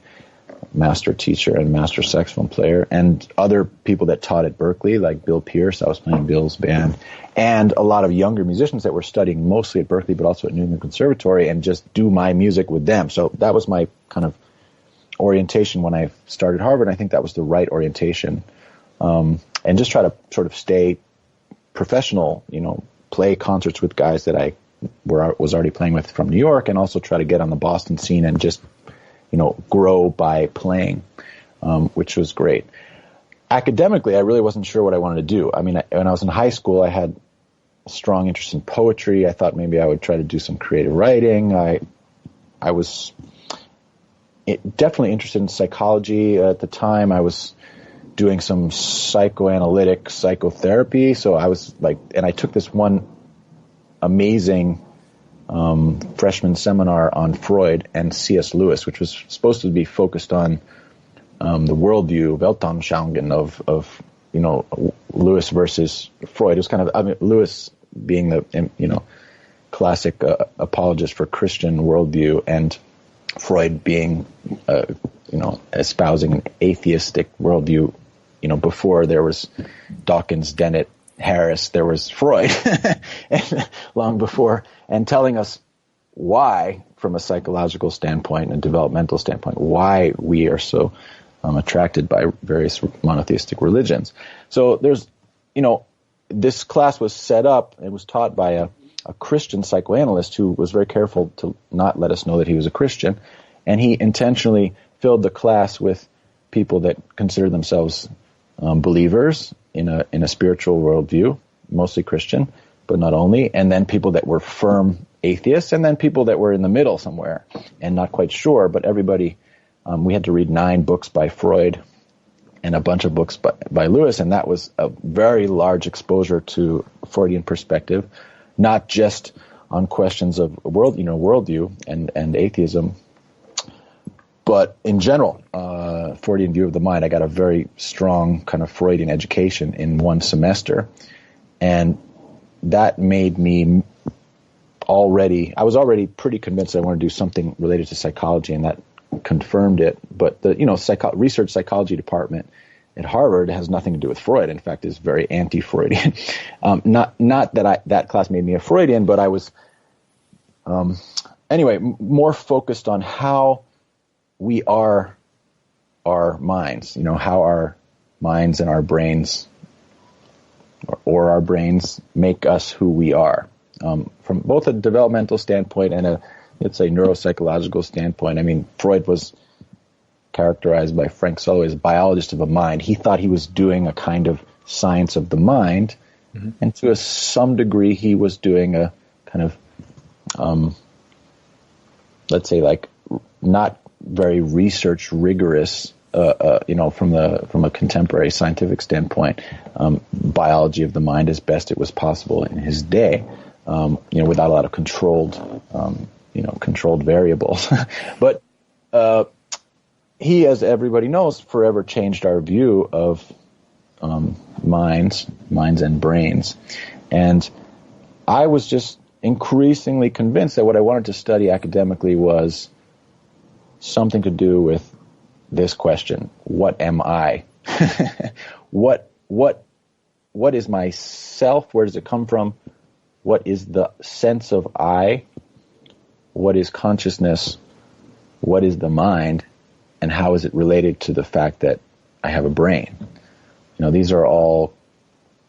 master teacher and master saxophone player, and other people that taught at Berklee, like Bill Pierce. I was playing Bill's band, and a lot of younger musicians that were studying mostly at Berklee, but also at New England Conservatory, and just do my music with them. So that was my kind of orientation when I started Harvard. I think that was the right orientation, and just try to sort of stay professional, play concerts with guys that I was already playing with from New York, and also try to get on the Boston scene and just grow by playing, which was great. Academically, I really wasn't sure what I wanted to do. I mean, when I was in high school, I had a strong interest in poetry. I thought maybe I would try to do some creative writing. I was definitely interested in psychology at the time. I was doing some psychoanalytic psychotherapy. So I was and I took this one amazing freshman seminar on Freud and C.S. Lewis, which was supposed to be focused on the worldview, Weltanschauung of Lewis versus Freud. It was kind of, Lewis being the classic apologist for Christian worldview, and Freud being espousing an atheistic worldview. Before there was Dawkins, Dennett, Harris, there was Freud, and long before, and telling us why, from a psychological standpoint and developmental standpoint, why we are so attracted by various monotheistic religions. So there's, this class was set up, it was taught by a Christian psychoanalyst who was very careful to not let us know that he was a Christian, and he intentionally filled the class with people that consider themselves believers in a spiritual worldview, mostly Christian, but not only, and then people that were firm atheists, and then people that were in the middle somewhere and not quite sure. But everybody, we had to read 9 books by Freud and a bunch of books by Lewis, and that was a very large exposure to Freudian perspective, not just on questions of worldview and atheism, But in general, Freudian view of the mind, I got a very strong kind of Freudian education in one semester. And that made me I was already pretty convinced I wanted to do something related to psychology, and that confirmed it. But the research psychology department at Harvard has nothing to do with Freud. In fact, is very anti-Freudian. Not that that class made me a Freudian, but I was anyway more focused on how we are our minds. How our minds and our brains, or our brains, make us who we are. From both a developmental standpoint and let's say neuropsychological standpoint. I mean, Freud was characterized by Frank Sullivan as a biologist of a mind. He thought he was doing a kind of science of the mind, and to some degree he was doing a kind of, let's say, like not very research rigorous, from a contemporary scientific standpoint, biology of the mind as best it was possible in his day, without a lot of controlled variables. But he, as everybody knows, forever changed our view of minds and brains. And I was just increasingly convinced that what I wanted to study academically was something to do with this question: what am I? What is myself? Where does it come from? What is the sense of I? What is consciousness? What is the mind? And how is it related to the fact that I have a brain? These are all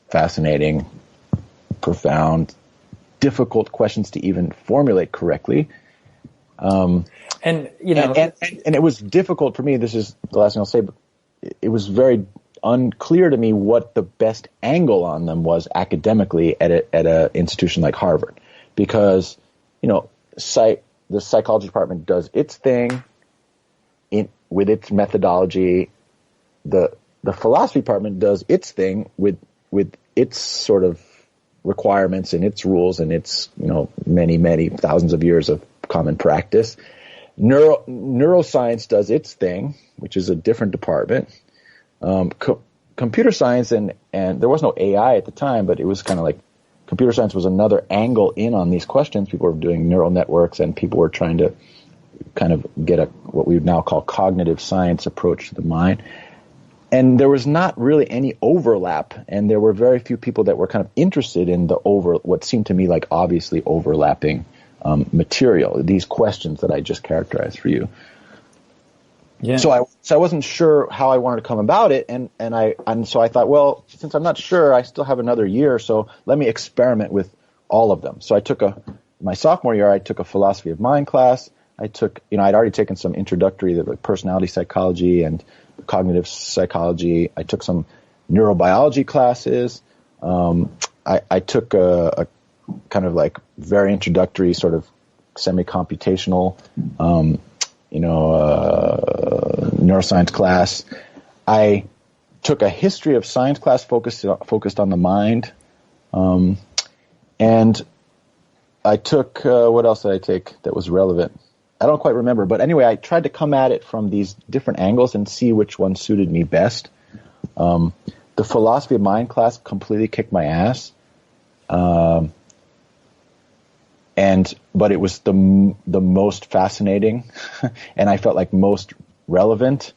fascinating, profound, difficult questions to even formulate correctly. And it was difficult for me. This is the last thing I'll say, but it was very unclear to me what the best angle on them was academically at a institution like Harvard, because the psychology department does its thing with its methodology. The philosophy department does its thing with its sort of requirements and its rules and its many thousands of years of common practice. Neuroscience does its thing, which is a different department. Computer science and there was no AI at the time, but it was kind of like computer science was another angle in on these questions. People were doing neural networks, and people were trying to kind of get what we would now call cognitive science approach to the mind. And there was not really any overlap, and there were very few people that were kind of interested in what seemed to me like obviously overlapping material, these questions that I just characterized for you. Yeah. So I wasn't sure how I wanted to come about it, and so I thought, well, since I'm not sure, I still have another year, so let me experiment with all of them. So I took my sophomore year, I took a philosophy of mind class. I took, I'd already taken some introductory to personality psychology and cognitive psychology. I took some neurobiology classes. I took a kind of like very introductory sort of semi-computational, neuroscience class. I took a history of science class focused on the mind. And I took, what else did I take that was relevant? I don't quite remember, but anyway, I tried to come at it from these different angles and see which one suited me best. The philosophy of mind class completely kicked my ass. But it was the most fascinating, and I felt like most relevant.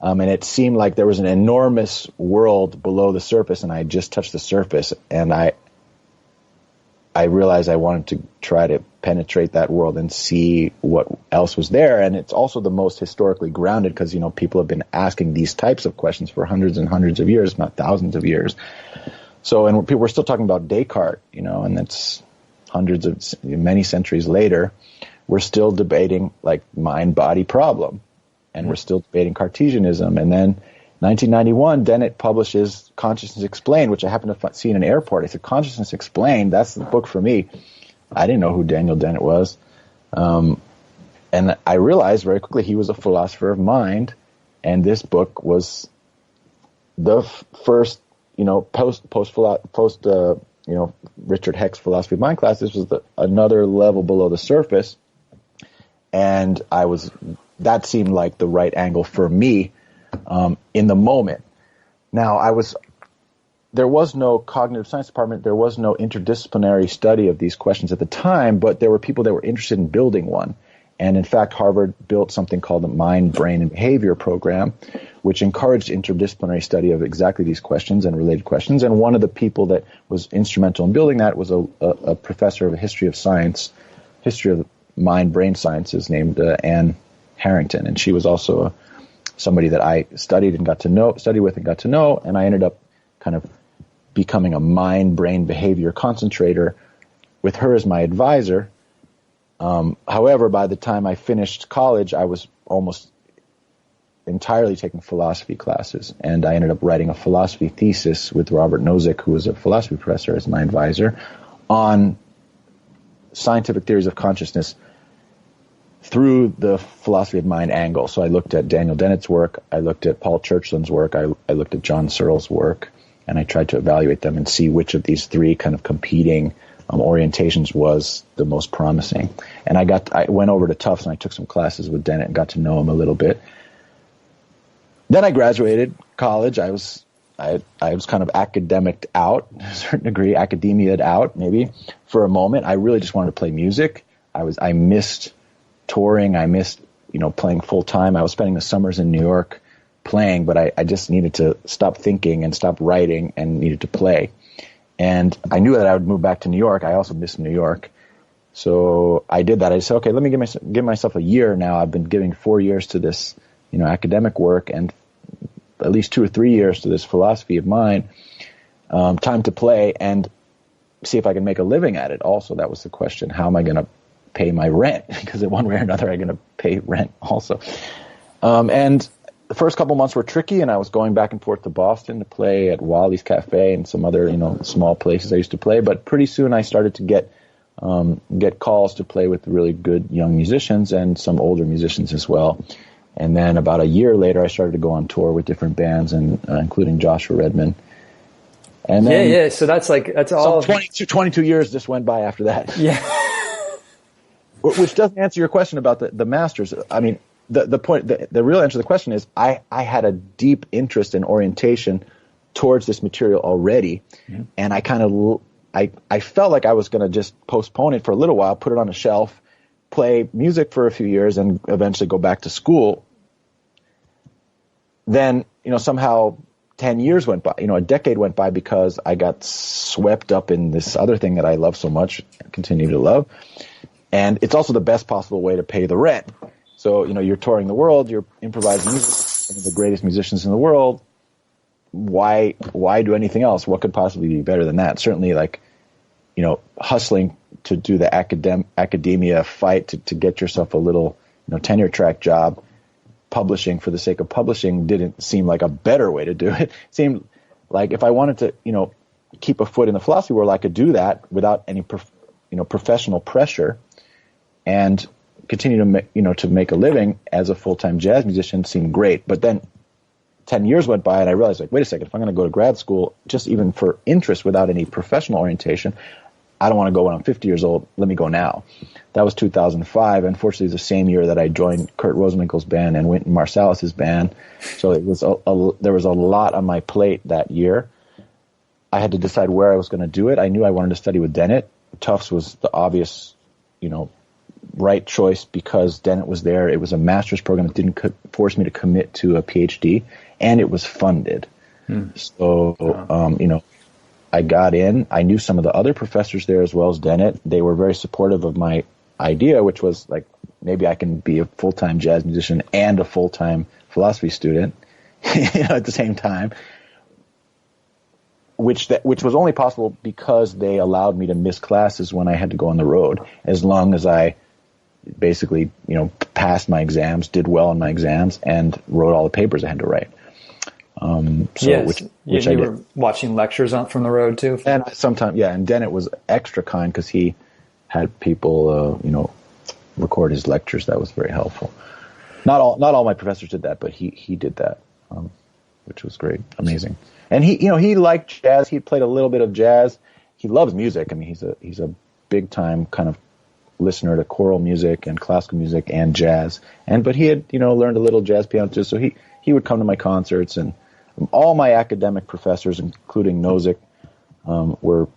And it seemed like there was an enormous world below the surface, and I had just touched the surface, and I realized I wanted to try to penetrate that world and see what else was there. And it's also the most historically grounded because, people have been asking these types of questions for hundreds and hundreds of years, not thousands of years. So, and people were still talking about Descartes, and that's many centuries later, we're still debating like mind-body problem, and we're still debating Cartesianism. And then 1991, Dennett publishes Consciousness Explained, which I happened to see in an airport. I said, Consciousness Explained, that's the book for me. I didn't know who Daniel Dennett was. And I realized very quickly he was a philosopher of mind, and this book was the first, post Richard Hecht's philosophy of mind class. This was another level below the surface. and that seemed like the right angle for me in the moment. Now, there was no cognitive science department, there was no interdisciplinary study of these questions at the time, but there were people that were interested in building one. And in fact, Harvard built something called the Mind, Brain, and Behavior program, which encouraged interdisciplinary study of exactly these questions and related questions. And one of the people that was instrumental in building that was a professor of history of mind, brain sciences named Anne Harrington. And she was also somebody that I studied with and got to know. And I ended up kind of becoming a mind, brain, behavior concentrator with her as my advisor. However, by the time I finished college, I was almost entirely taking philosophy classes, and I ended up writing a philosophy thesis with Robert Nozick, who was a philosophy professor, as my advisor, on scientific theories of consciousness through the philosophy of mind angle. So I looked at Daniel Dennett's work, I looked at Paul Churchland's work, I looked at John Searle's work, and I tried to evaluate them and see which of these three kind of competing orientations was the most promising. And I went over to Tufts and I took some classes with Dennett and got to know him a little bit. Then I graduated college. I was kind of academic out, to a certain degree, academia'd out maybe for a moment. I really just wanted to play music. I missed touring. I missed, playing full time. I was spending the summers in New York playing, but I just needed to stop thinking and stop writing and needed to play. And I knew that I would move back to New York. I also missed New York. So I did that. I said, okay, let me give myself a year now. I've been giving 4 years to this, academic work and at least 2 or 3 years to this philosophy of mine. Time to play and see if I can make a living at it. Also, that was the question. How am I going to pay my rent? Because in one way or another, I'm going to pay rent also. And the first couple months were tricky, and I was going back and forth to Boston to play at Wally's Cafe and some other, small places I used to play. But pretty soon I started to get calls to play with really good young musicians and some older musicians as well. And then about a year later, I started to go on tour with different bands, and including Joshua Redman. And then, So that's all. 22 years just went by after that. Yeah. Which doesn't answer your question about the masters. I mean, the point, the real answer to the question is I had a deep interest and orientation towards this material already, and I kind of I felt like I was going to just postpone it for a little while, put it on a shelf, play music for a few years, and eventually go back to school. Then somehow 10 years went by, a decade went by because I got swept up in this other thing that I love so much and continue to love, and it's also the best possible way to pay the rent. So, you're touring the world, you're improvising music, some of the greatest musicians in the world. Why do anything else? What could possibly be better than that? Certainly, hustling to do the academia fight to get yourself a little, tenure track job, publishing for the sake of publishing didn't seem like a better way to do it. It seemed like if I wanted to, keep a foot in the philosophy world, I could do that without any, professional pressure, and continue to make a living as a full-time jazz musician seemed great. But then 10 years went by and I realized, wait a second, if I'm going to go to grad school, just even for interest without any professional orientation, I don't want to go when I'm 50 years old. Let me go now. That was 2005. Unfortunately, it was the same year that I joined Kurt Rosenwinkel's band and Wynton Marsalis's band. So it was there was a lot on my plate that year. I had to decide where I was going to do it. I knew I wanted to study with Dennett. Tufts was the obvious, right choice because Dennett was there. It was a master's program that didn't force me to commit to a PhD, and it was funded. So, I got in. I knew some of the other professors there as well as Dennett. They were very supportive of my idea, which was like, maybe I can be a full-time jazz musician and a full-time philosophy student at the same time, which was only possible because they allowed me to miss classes when I had to go on the road, as long as I basically, passed my exams, did well in my exams, and wrote all the papers I had to write. Which you were watching lectures from the road too? And sometimes, and Dennett was extra kind because he had people, record his lectures. That was very helpful. Not all my professors did that, but he did that, which was great, amazing. And he liked jazz. He played a little bit of jazz. He loves music. I mean, he's a big time kind of listener to choral music and classical music and jazz. But he had, learned a little jazz piano too, so he would come to my concerts, and all my academic professors, including Nozick, were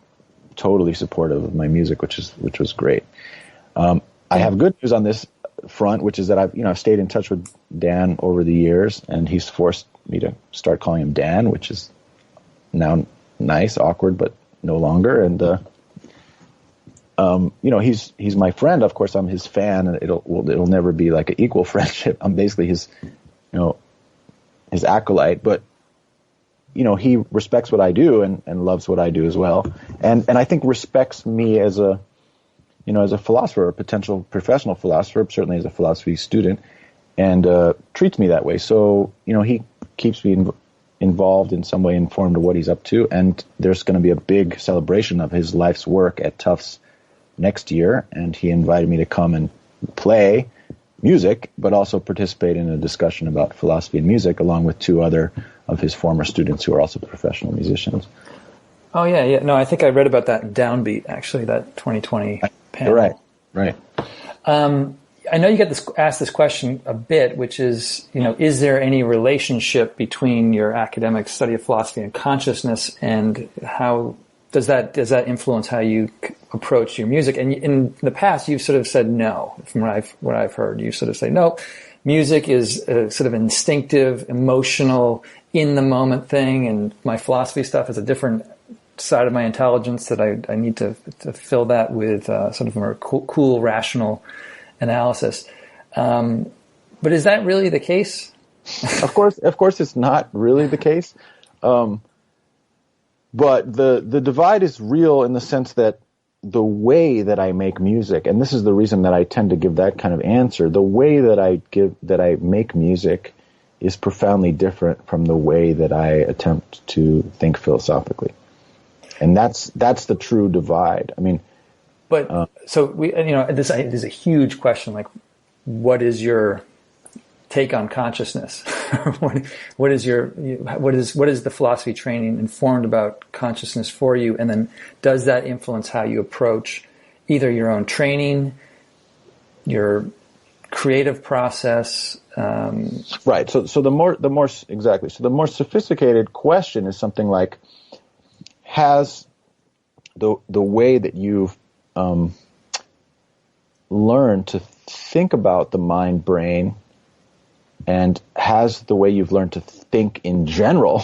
totally supportive of my music, which was great. I have good news on this front, which is that I've stayed in touch with Dan over the years, and he's forced me to start calling him Dan, which is now nice, awkward, but no longer. And he's my friend. Of course, I'm his fan, and it'll never be like an equal friendship. I'm basically his acolyte, but he respects what I do and loves what I do as well, and I think respects me as a philosopher, a potential professional philosopher, certainly as a philosophy student, and treats me that way. So he keeps me involved in some way, informed of what he's up to, and there's going to be a big celebration of his life's work at Tufts next year, and he invited me to come and play music, but also participate in a discussion about philosophy and music, along with two other of his former students who are also professional musicians. Oh, yeah. No, I think I read about that in Downbeat, actually, that 2020 panel. Right. I know you get asked this question a bit, which is, is there any relationship between your academic study of philosophy and consciousness, and how does that influence how you approach your music? And in the past, you've sort of said no. From what I've heard, you sort of say no. Music is a sort of instinctive, emotional, in the moment thing, and my philosophy stuff is a different side of my intelligence that I need to fill that with sort of more cool, rational analysis. But is that really the case? Of course, it's not really the case. But the divide is real in the sense that the way that I make music, and this is the reason that I tend to give that kind of answer, the way that I make music is profoundly different from the way that I attempt to think philosophically. And that's the true divide. I mean, but so this is a huge question. Like, what is your take on consciousness? what is the philosophy training informed about consciousness for you? And then does that influence how you approach either your own training, your creative process? Right. So the more sophisticated question is something like, has the way that you've learned to think about the mind brain, and has the way you've learned to think in general,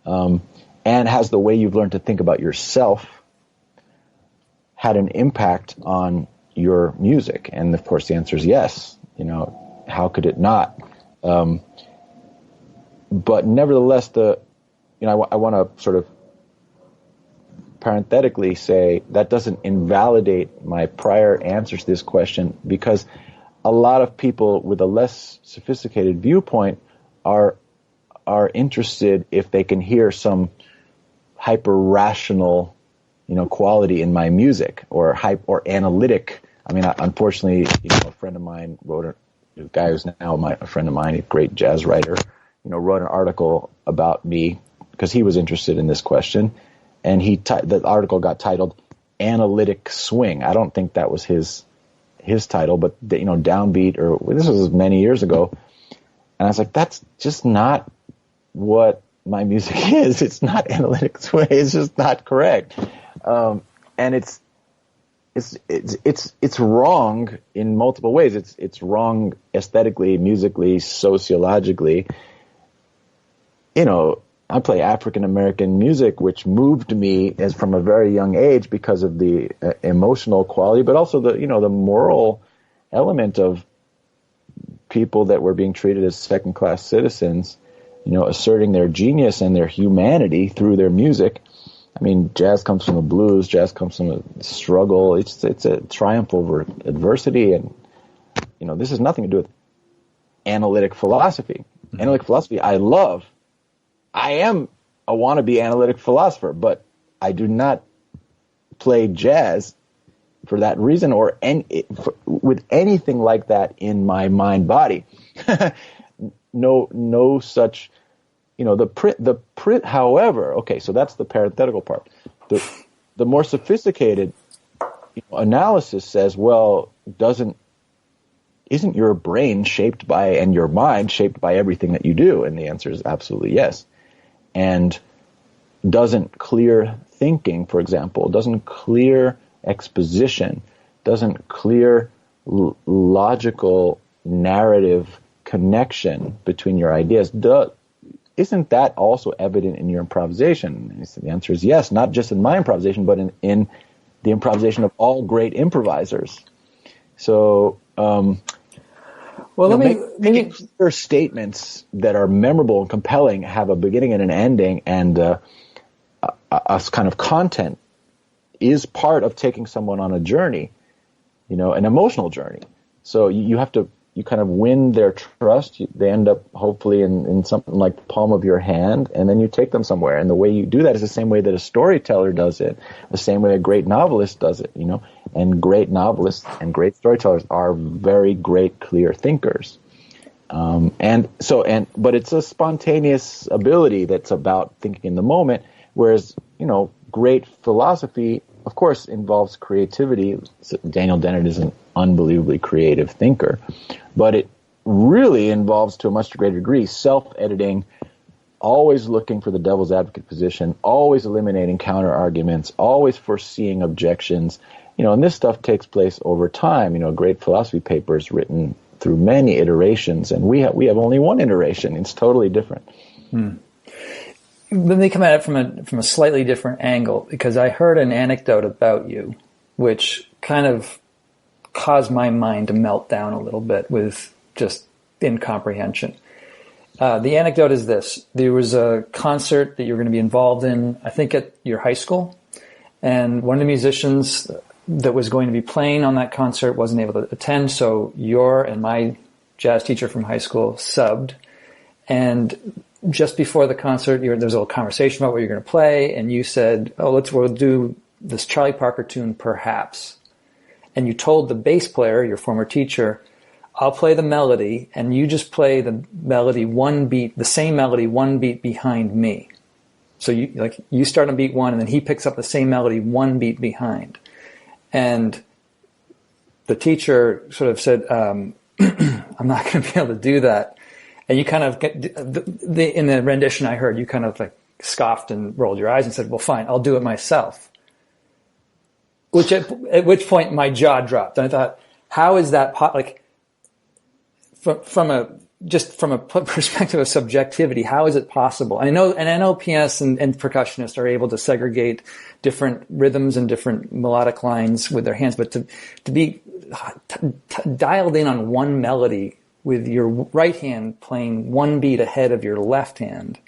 and has the way you've learned to think about yourself had an impact on your music? And of course the answer is yes. How could it not? But nevertheless, I want to sort of parenthetically say that doesn't invalidate my prior answers to this question, because a lot of people with a less sophisticated viewpoint are interested if they can hear some hyper rational, quality in my music, or analytic. I mean, unfortunately, a friend of mine a guy who's now a friend of mine, a great jazz writer, wrote an article about me because he was interested in this question, and the article got titled "Analytic Swing." I don't think that was his title, but Downbeat, this was many years ago, and I was like, that's just not what my music is. It's not analytic swing. It's just not correct, and it's wrong in multiple ways. It's wrong aesthetically, musically, sociologically. I play African American music, which moved me as from a very young age because of the emotional quality, but also the moral element of people that were being treated as second-class citizens, asserting their genius and their humanity through their music. I mean, jazz comes from the blues. Jazz comes from a struggle. It's a triumph over adversity, and this has nothing to do with analytic philosophy. Mm-hmm. Analytic philosophy, I love. I am a wannabe analytic philosopher, but I do not play jazz for that reason, or with anything like that in my mind body. No such, however, okay, so that's the parenthetical part. The more sophisticated analysis says, well, isn't your brain shaped by, and your mind shaped by everything that you do? And the answer is absolutely yes. And doesn't clear thinking, for example, doesn't clear exposition, doesn't clear logical narrative connection between your ideas, isn't that also evident in your improvisation? And the answer is yes, not just in my improvisation, but in the improvisation of all great improvisers. So, making clear statements that are memorable and compelling, have a beginning and an ending, and a kind of content is part of taking someone on a journey, an emotional journey. So you kind of win their trust. They end up hopefully in something like the palm of your hand, and then you take them somewhere. And the way you do that is the same way that a storyteller does it, the same way a great novelist does it, And great novelists and great storytellers are very great, clear thinkers. But it's a spontaneous ability that's about thinking in the moment, whereas, great philosophy, of course, involves creativity. Daniel Dennett is an unbelievably creative thinker, but it really involves, to a much greater degree, self-editing, always looking for the devil's advocate position, always eliminating counter-arguments, always foreseeing objections. And this stuff takes place over time. Great philosophy papers written through many iterations, and we have only one iteration. It's totally different. Let me come at it from a slightly different angle, because I heard an anecdote about you, which kind of caused my mind to melt down a little bit with just incomprehension. The anecdote is this: there was a concert that you were going to be involved in, I think at your high school, and one of the musicians that was going to be playing on that concert wasn't able to attend, so your and my jazz teacher from high school subbed, and just before the concert, there was a little conversation about what you're going to play, and you said, we'll do this Charlie Parker tune, Perhaps. And you told the bass player, your former teacher, I'll play the melody, and you just play the melody the same melody one beat behind me. So you start on beat one, and then he picks up the same melody one beat behind. And the teacher sort of said, I'm not going to be able to do that. And you kind of, in the rendition I heard, you kind of scoffed and rolled your eyes and said, well, fine, I'll do it myself. At which point my jaw dropped. And I thought, how is that, from a perspective of subjectivity, how is it possible? I know pianists and percussionists are able to segregate different rhythms and different melodic lines with their hands, but to be dialed in on one melody with your right hand playing one beat ahead of your left hand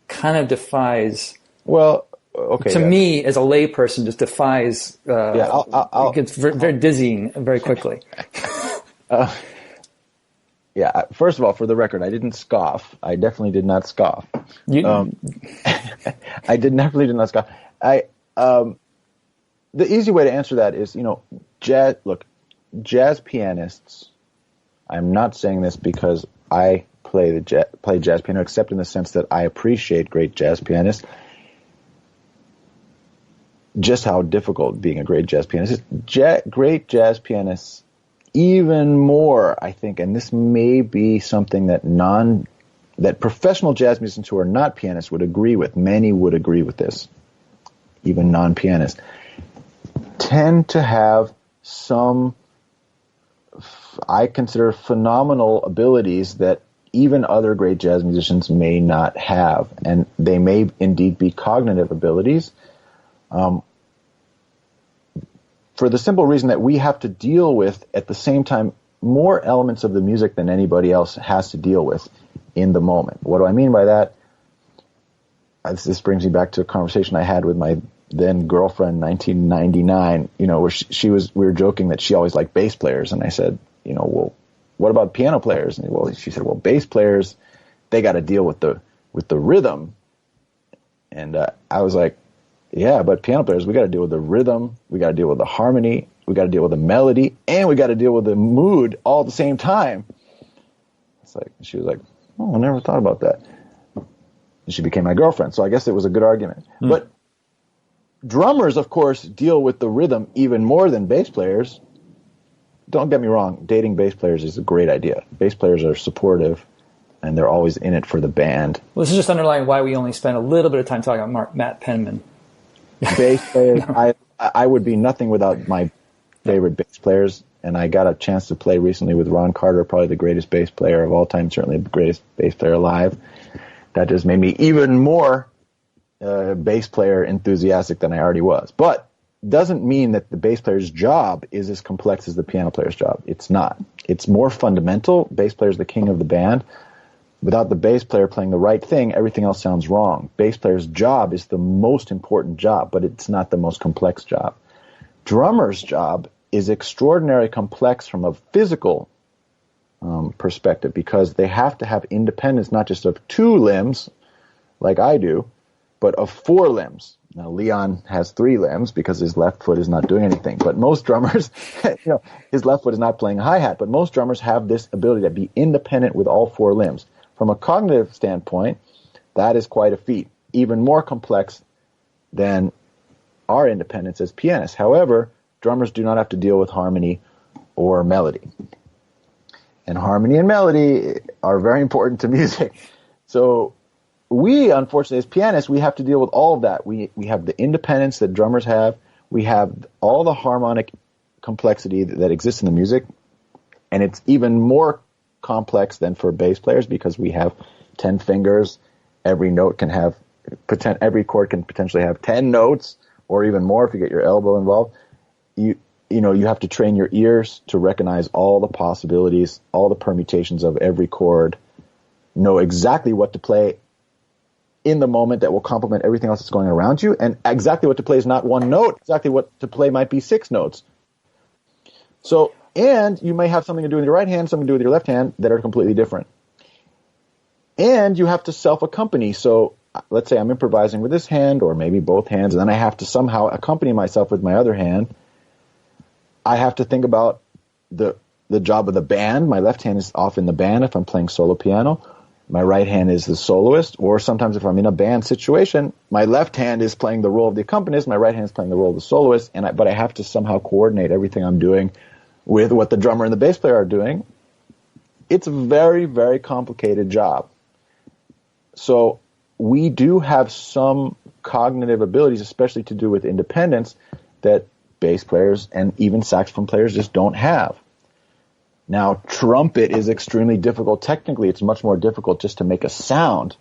kind of defies. Well, okay. To me, as a layperson, just defies. It gets very, very dizzying very quickly. First of all, for the record, I didn't scoff. I definitely did not scoff. I definitely did not scoff. The easy way to answer that is, jazz pianists. I'm not saying this because I play jazz piano, except in the sense that I appreciate great jazz pianists. Just how difficult being a great jazz pianist is. Great jazz pianists, even more, I think, and this may be something that professional jazz musicians who are not pianists would agree with. Many would agree with this, even non-pianists, tend to have some, I consider, phenomenal abilities that even other great jazz musicians may not have, and they may indeed be cognitive abilities, for the simple reason that we have to deal with, at the same time, more elements of the music than anybody else has to deal with in the moment. What do I mean by that? This brings me back to a conversation I had with my then girlfriend in 1999, where we were joking that she always liked bass players, and I said, well, what about piano players? And she said, well, bass players, they got to deal with the rhythm. And I was like, yeah, but piano players, we got to deal with the rhythm, we got to deal with the harmony, we got to deal with the melody, and we got to deal with the mood all at the same time. She was like, oh, I never thought about that. And she became my girlfriend, so I guess it was a good argument. But drummers, of course, deal with the rhythm even more than bass players. Don't get me wrong, dating bass players is a great idea. Bass players are supportive, and they're always in it for the band. Well, this is just underlying why we only spend a little bit of time talking about Matt Penman. Bass players, no. I would be nothing without my favorite bass players, and I got a chance to play recently with Ron Carter, probably the greatest bass player of all time, certainly the greatest bass player alive. That just made me even more bass player enthusiastic than I already was. But doesn't mean that the bass player's job is as complex as the piano player's job. It's not. It's more fundamental. Bass player's the king of the band. Without the bass player playing the right thing, everything else sounds wrong. Bass player's job is the most important job, but it's not the most complex job. Drummer's job is extraordinarily complex from a physical perspective, because they have to have independence not just of 2 limbs, like I do, but of 4 limbs. Now, Leon has 3 limbs because his left foot is not doing anything. But most drummers, his left foot is not playing a hi-hat. But most drummers have this ability to be independent with all 4 limbs. From a cognitive standpoint, that is quite a feat, even more complex than our independence as pianists. However, drummers do not have to deal with harmony or melody. And harmony and melody are very important to music. So we, unfortunately, as pianists, we have to deal with all of that. We have the independence that drummers have. We have all the harmonic complexity that exists in the music. And it's even more complex than for bass players because we have 10 fingers. Every note can have, every chord can potentially have 10 notes or even more if you get your elbow involved. You have to train your ears to recognize all the possibilities, all the permutations of every chord, know exactly what to play in the moment that will complement everything else that's going on around you, and exactly what to play is not one note. Exactly what to play might be 6 notes. So, and you may have something to do with your right hand, something to do with your left hand that are completely different. And you have to self-accompany. So let's say I'm improvising with this hand or maybe both hands, and then I have to somehow accompany myself with my other hand. I have to think about the job of the band. My left hand is often the band if I'm playing solo piano. My right hand is the soloist, or sometimes if I'm in a band situation, my left hand is playing the role of the accompanist, my right hand is playing the role of the soloist, but I have to somehow coordinate everything I'm doing with what the drummer and the bass player are doing. It's a very, very complicated job. So we do have some cognitive abilities, especially to do with independence, that bass players and even saxophone players just don't have. Now, trumpet is extremely difficult. Technically, it's much more difficult just to make a sound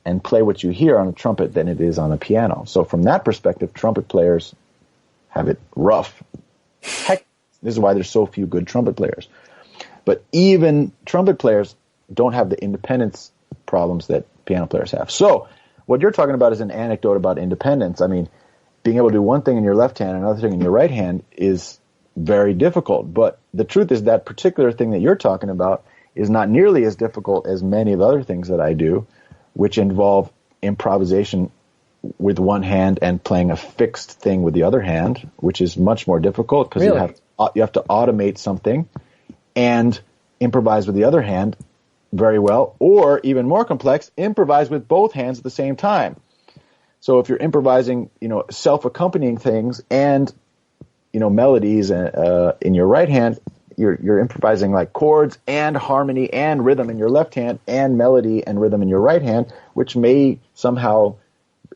and play what you hear on a trumpet than it is on a piano. So from that perspective, trumpet players have it rough. Heck, this is why there's so few good trumpet players. But even trumpet players don't have the independence problems that piano players have. So what you're talking about is an anecdote about independence. I mean, being able to do one thing in your left hand and another thing in your right hand is very difficult. But the truth is that particular thing that you're talking about is not nearly as difficult as many of the other things that I do, which involve improvisation with one hand and playing a fixed thing with the other hand, which is much more difficult because Really? you have to automate something and improvise with the other hand very well, or even more complex, improvise with both hands at the same time. So if you're improvising, self-accompanying things and melodies in your right hand, you're improvising like chords and harmony and rhythm in your left hand and melody and rhythm in your right hand, which may somehow,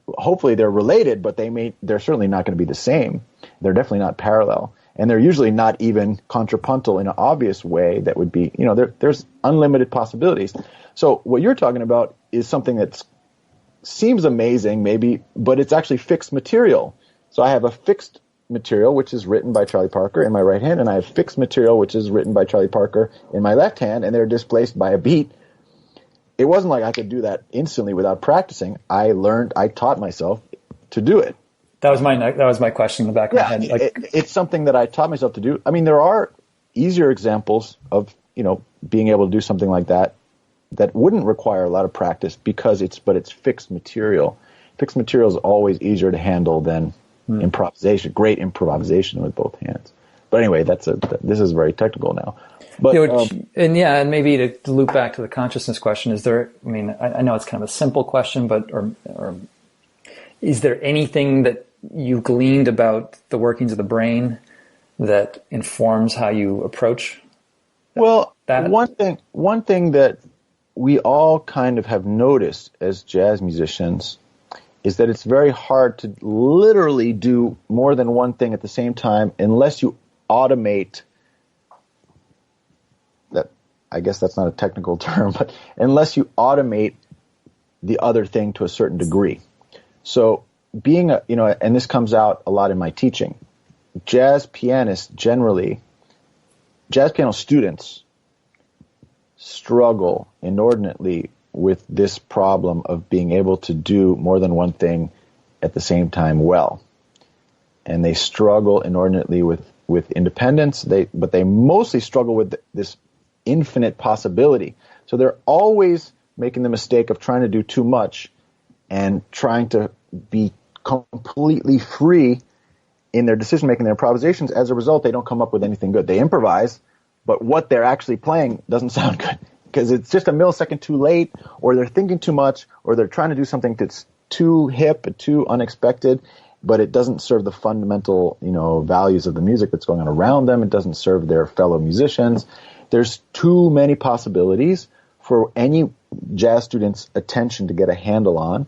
hopefully they're related, but they're certainly not going to be the same. They're definitely not parallel. And they're usually not even contrapuntal in an obvious way that would be, there's unlimited possibilities. So what you're talking about is something that seems amazing maybe, but it's actually fixed material. So I have a fixed material, which is written by Charlie Parker in my right hand, and I have fixed material, which is written by Charlie Parker in my left hand, and they're displaced by a beat. It wasn't like I could do that instantly without practicing. I taught myself to do it. That was my question in the back of my head. It's something that I taught myself to do. I mean, there are easier examples of, being able to do something like that wouldn't require a lot of practice because it's fixed material. Fixed material is always easier to handle than improvisation, great improvisation with both hands. But anyway, this is very technical now. But and maybe to loop back to the consciousness question, is there? I mean, I know it's kind of a simple question, but is there anything that you gleaned about the workings of the brain that informs how you approach that? One thing that we all kind of have noticed as jazz musicians is that it's very hard to literally do more than one thing at the same time unless you automate that. I guess that's not a technical term, but unless you automate the other thing to a certain degree. So being and this comes out a lot in my teaching, jazz piano students struggle inordinately with this problem of being able to do more than one thing at the same time well. And they struggle inordinately with independence, but they mostly struggle with this infinite possibility. So they're always making the mistake of trying to do too much and trying to be completely free in their decision-making, their improvisations. As a result, they don't come up with anything good. They improvise, but what they're actually playing doesn't sound good because it's just a millisecond too late, or they're thinking too much, or they're trying to do something that's too hip and too unexpected, but it doesn't serve the fundamental, values of the music that's going on around them. It doesn't serve their fellow musicians. There's too many possibilities for any jazz student's attention to get a handle on.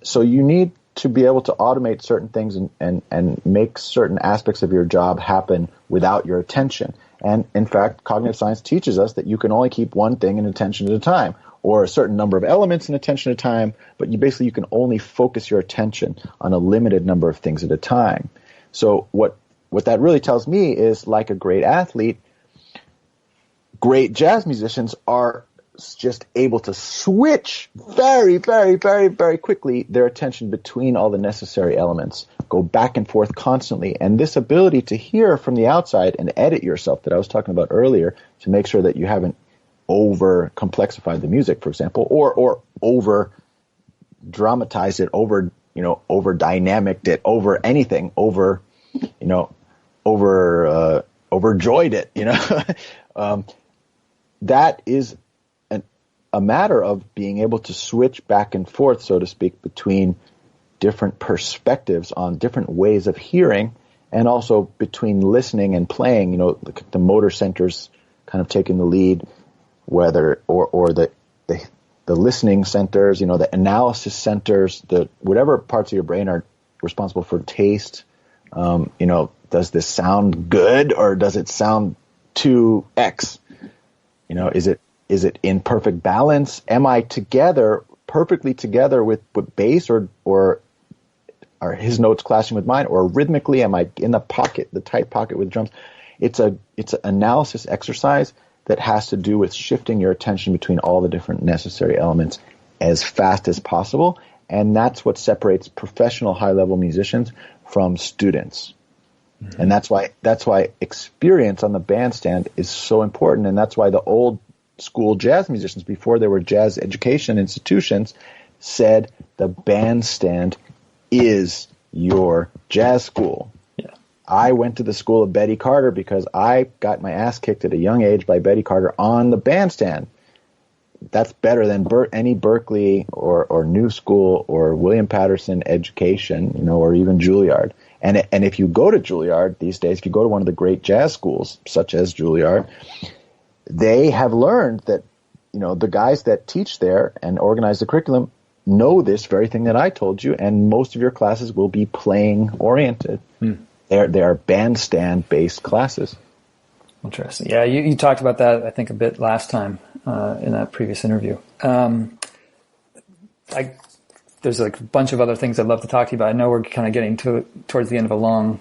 So you need to be able to automate certain things and make certain aspects of your job happen without your attention. And in fact, cognitive science teaches us that you can only keep one thing in attention at a time, or a certain number of elements in attention at a time, but you can only focus your attention on a limited number of things at a time. So what that really tells me is, like a great athlete, great jazz musicians are just able to switch very, very, very, very quickly their attention between all the necessary elements, go back and forth constantly. And this ability to hear from the outside and edit yourself that I was talking about earlier to make sure that you haven't over complexified the music, for example, or over dramatized it, over dynamicked it, over anything, overjoyed it, that is a matter of being able to switch back and forth, so to speak, between different perspectives on different ways of hearing, and also between listening and playing. The motor centers kind of taking the lead, whether or the listening centers, the analysis centers, the whatever parts of your brain are responsible for taste. Does this sound good or does it sound too X? Is it in perfect balance? Am I perfectly together with bass, or are his notes clashing with mine? Or rhythmically, am I in the tight pocket with drums? It's an analysis exercise that has to do with shifting your attention between all the different necessary elements as fast as possible. And that's what separates professional high-level musicians from students. Mm-hmm. And that's why experience on the bandstand is so important. And that's why the old school jazz musicians, before there were jazz education institutions, said the bandstand is your jazz school. Yeah. I went to the school of Betty Carter because I got my ass kicked at a young age by Betty Carter on the bandstand. That's better than any Berkeley or New School or William Patterson education, or even Juilliard. And if you go to Juilliard these days, if you go to one of the great jazz schools, such as Juilliard, they have learned that, the guys that teach there and organize the curriculum know this very thing that I told you, and most of your classes will be playing oriented. They are bandstand-based classes. Interesting. Yeah, you talked about that, I think, a bit last time in that previous interview. There's a bunch of other things I'd love to talk to you about. I know we're kind of getting towards the end of a long,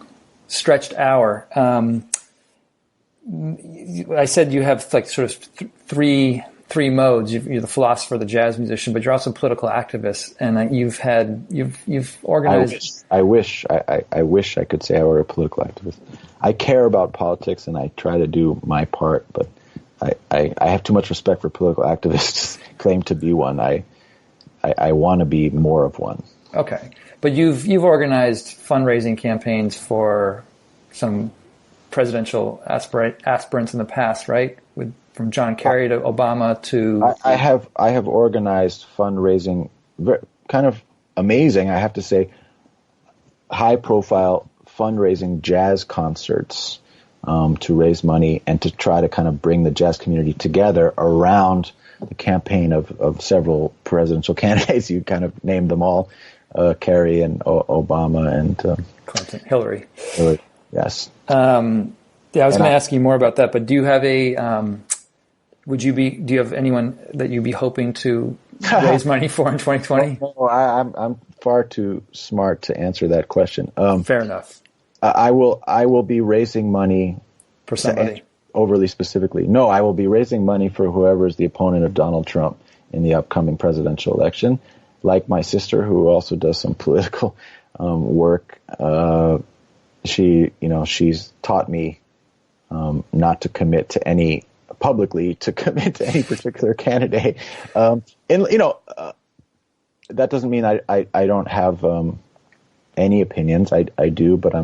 stretched hour. I said you have sort of three modes. You're the philosopher, the jazz musician, but you're also a political activist, and you've organized. I wish I could say I were a political activist. I care about politics and I try to do my part, but I have too much respect for political activists to claim to be one. I want to be more of one. Okay, but you've organized fundraising campaigns for some presidential aspirants in the past, right? From John Kerry to Obama to... I have organized fundraising kind of amazing, I have to say, high-profile fundraising jazz concerts to raise money and to try to kind of bring the jazz community together around the campaign of several presidential candidates. You kind of named them all, Kerry and Obama and Clinton, Hillary. Yes. I was going to ask you more about that, but do you have do you have anyone that you'd be hoping to raise money for in 2020? No, I'm far too smart to answer that question. Fair enough. I will be raising money For somebody. Overly specifically. No, I will be raising money for whoever is the opponent of Donald Trump in the upcoming presidential election. Like my sister, who also does some political work, she's taught me not to commit to any particular candidate. That doesn't mean I don't have any opinions. I do, but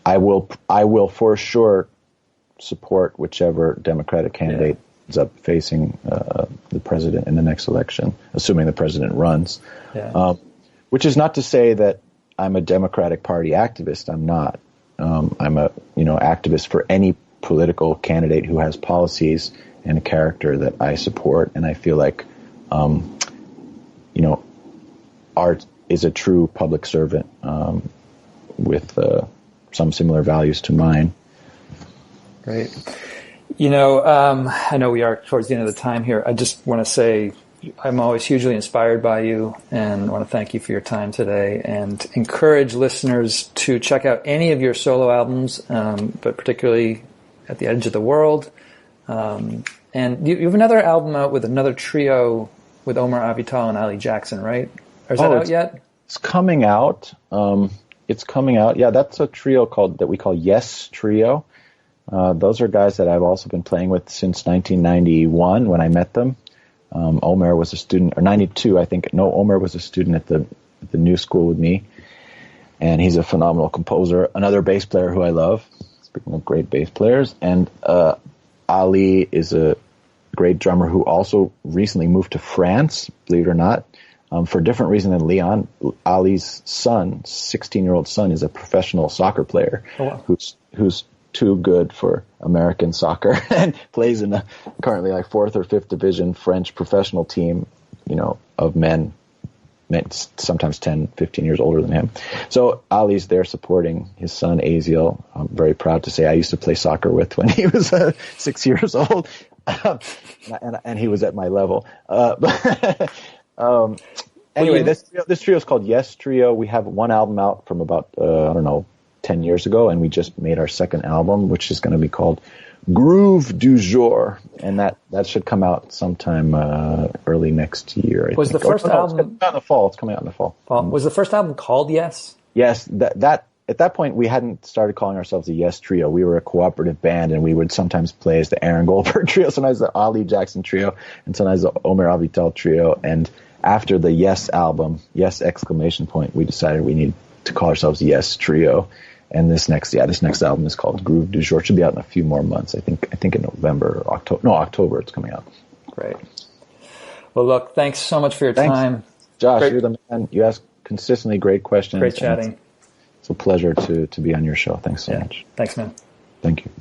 I will for sure support whichever Democratic candidate ends up facing the president in the next election, assuming the president runs. Yeah. Which is not to say that I'm a Democratic Party activist. I'm not. I'm a activist for any political candidate who has policies and a character that I support, and I feel like Art is a true public servant with some similar values to mine. Great. I know we are towards the end of the time here. I just want to say I'm always hugely inspired by you, and I want to thank you for your time today and encourage listeners to check out any of your solo albums, but particularly At the Edge of the World. And you have another album out with another trio with Omar Avital and Ali Jackson, right? Or is that out yet? It's coming out. Yeah, that's a trio that we call Yes Trio. Those are guys that I've also been playing with since 1991 when I met them. Omer was a student, or 92, I think. No, Omer was a student at the New School with me, and he's a phenomenal composer. Another bass player who I love. Speaking of great bass players, and Ali is a great drummer who also recently moved to France, believe it or not, for a different reason than Leon. Ali's son, 16-year-old son, is a professional soccer player. Oh, wow. who's too good for American soccer and plays in the currently like 4th or 5th division French professional team, of men sometimes 10, 15 years older than him. So Ali's there supporting his son, Aziel. I'm very proud to say I used to play soccer with when he was 6 years old, and he was at my level. Anyway, this trio is called Yes Trio. We have one album out from about, 10 years ago, and we just made our second album, which is going to be called Groove du Jour, and that should come out sometime early next year. I think. The first album it's coming out in the fall? It's coming out in the fall. Was the first album called Yes? Yes. That at that point we hadn't started calling ourselves a Yes Trio. We were a cooperative band, and we would sometimes play as the Aaron Goldberg Trio, sometimes the Ali Jackson Trio, and sometimes the Omer Avital Trio. And after the Yes album, Yes ! We decided we need to call ourselves Yes Trio. And this next album is called Groove du Jour. It should be out in a few more months. I think in November or October. No, October it's coming out. Great. Well, look, thanks so much for your time. Josh, great. You're the man. You ask consistently great questions. Great chatting. It's a pleasure to be on your show. Thanks so much. Thanks, man. Thank you.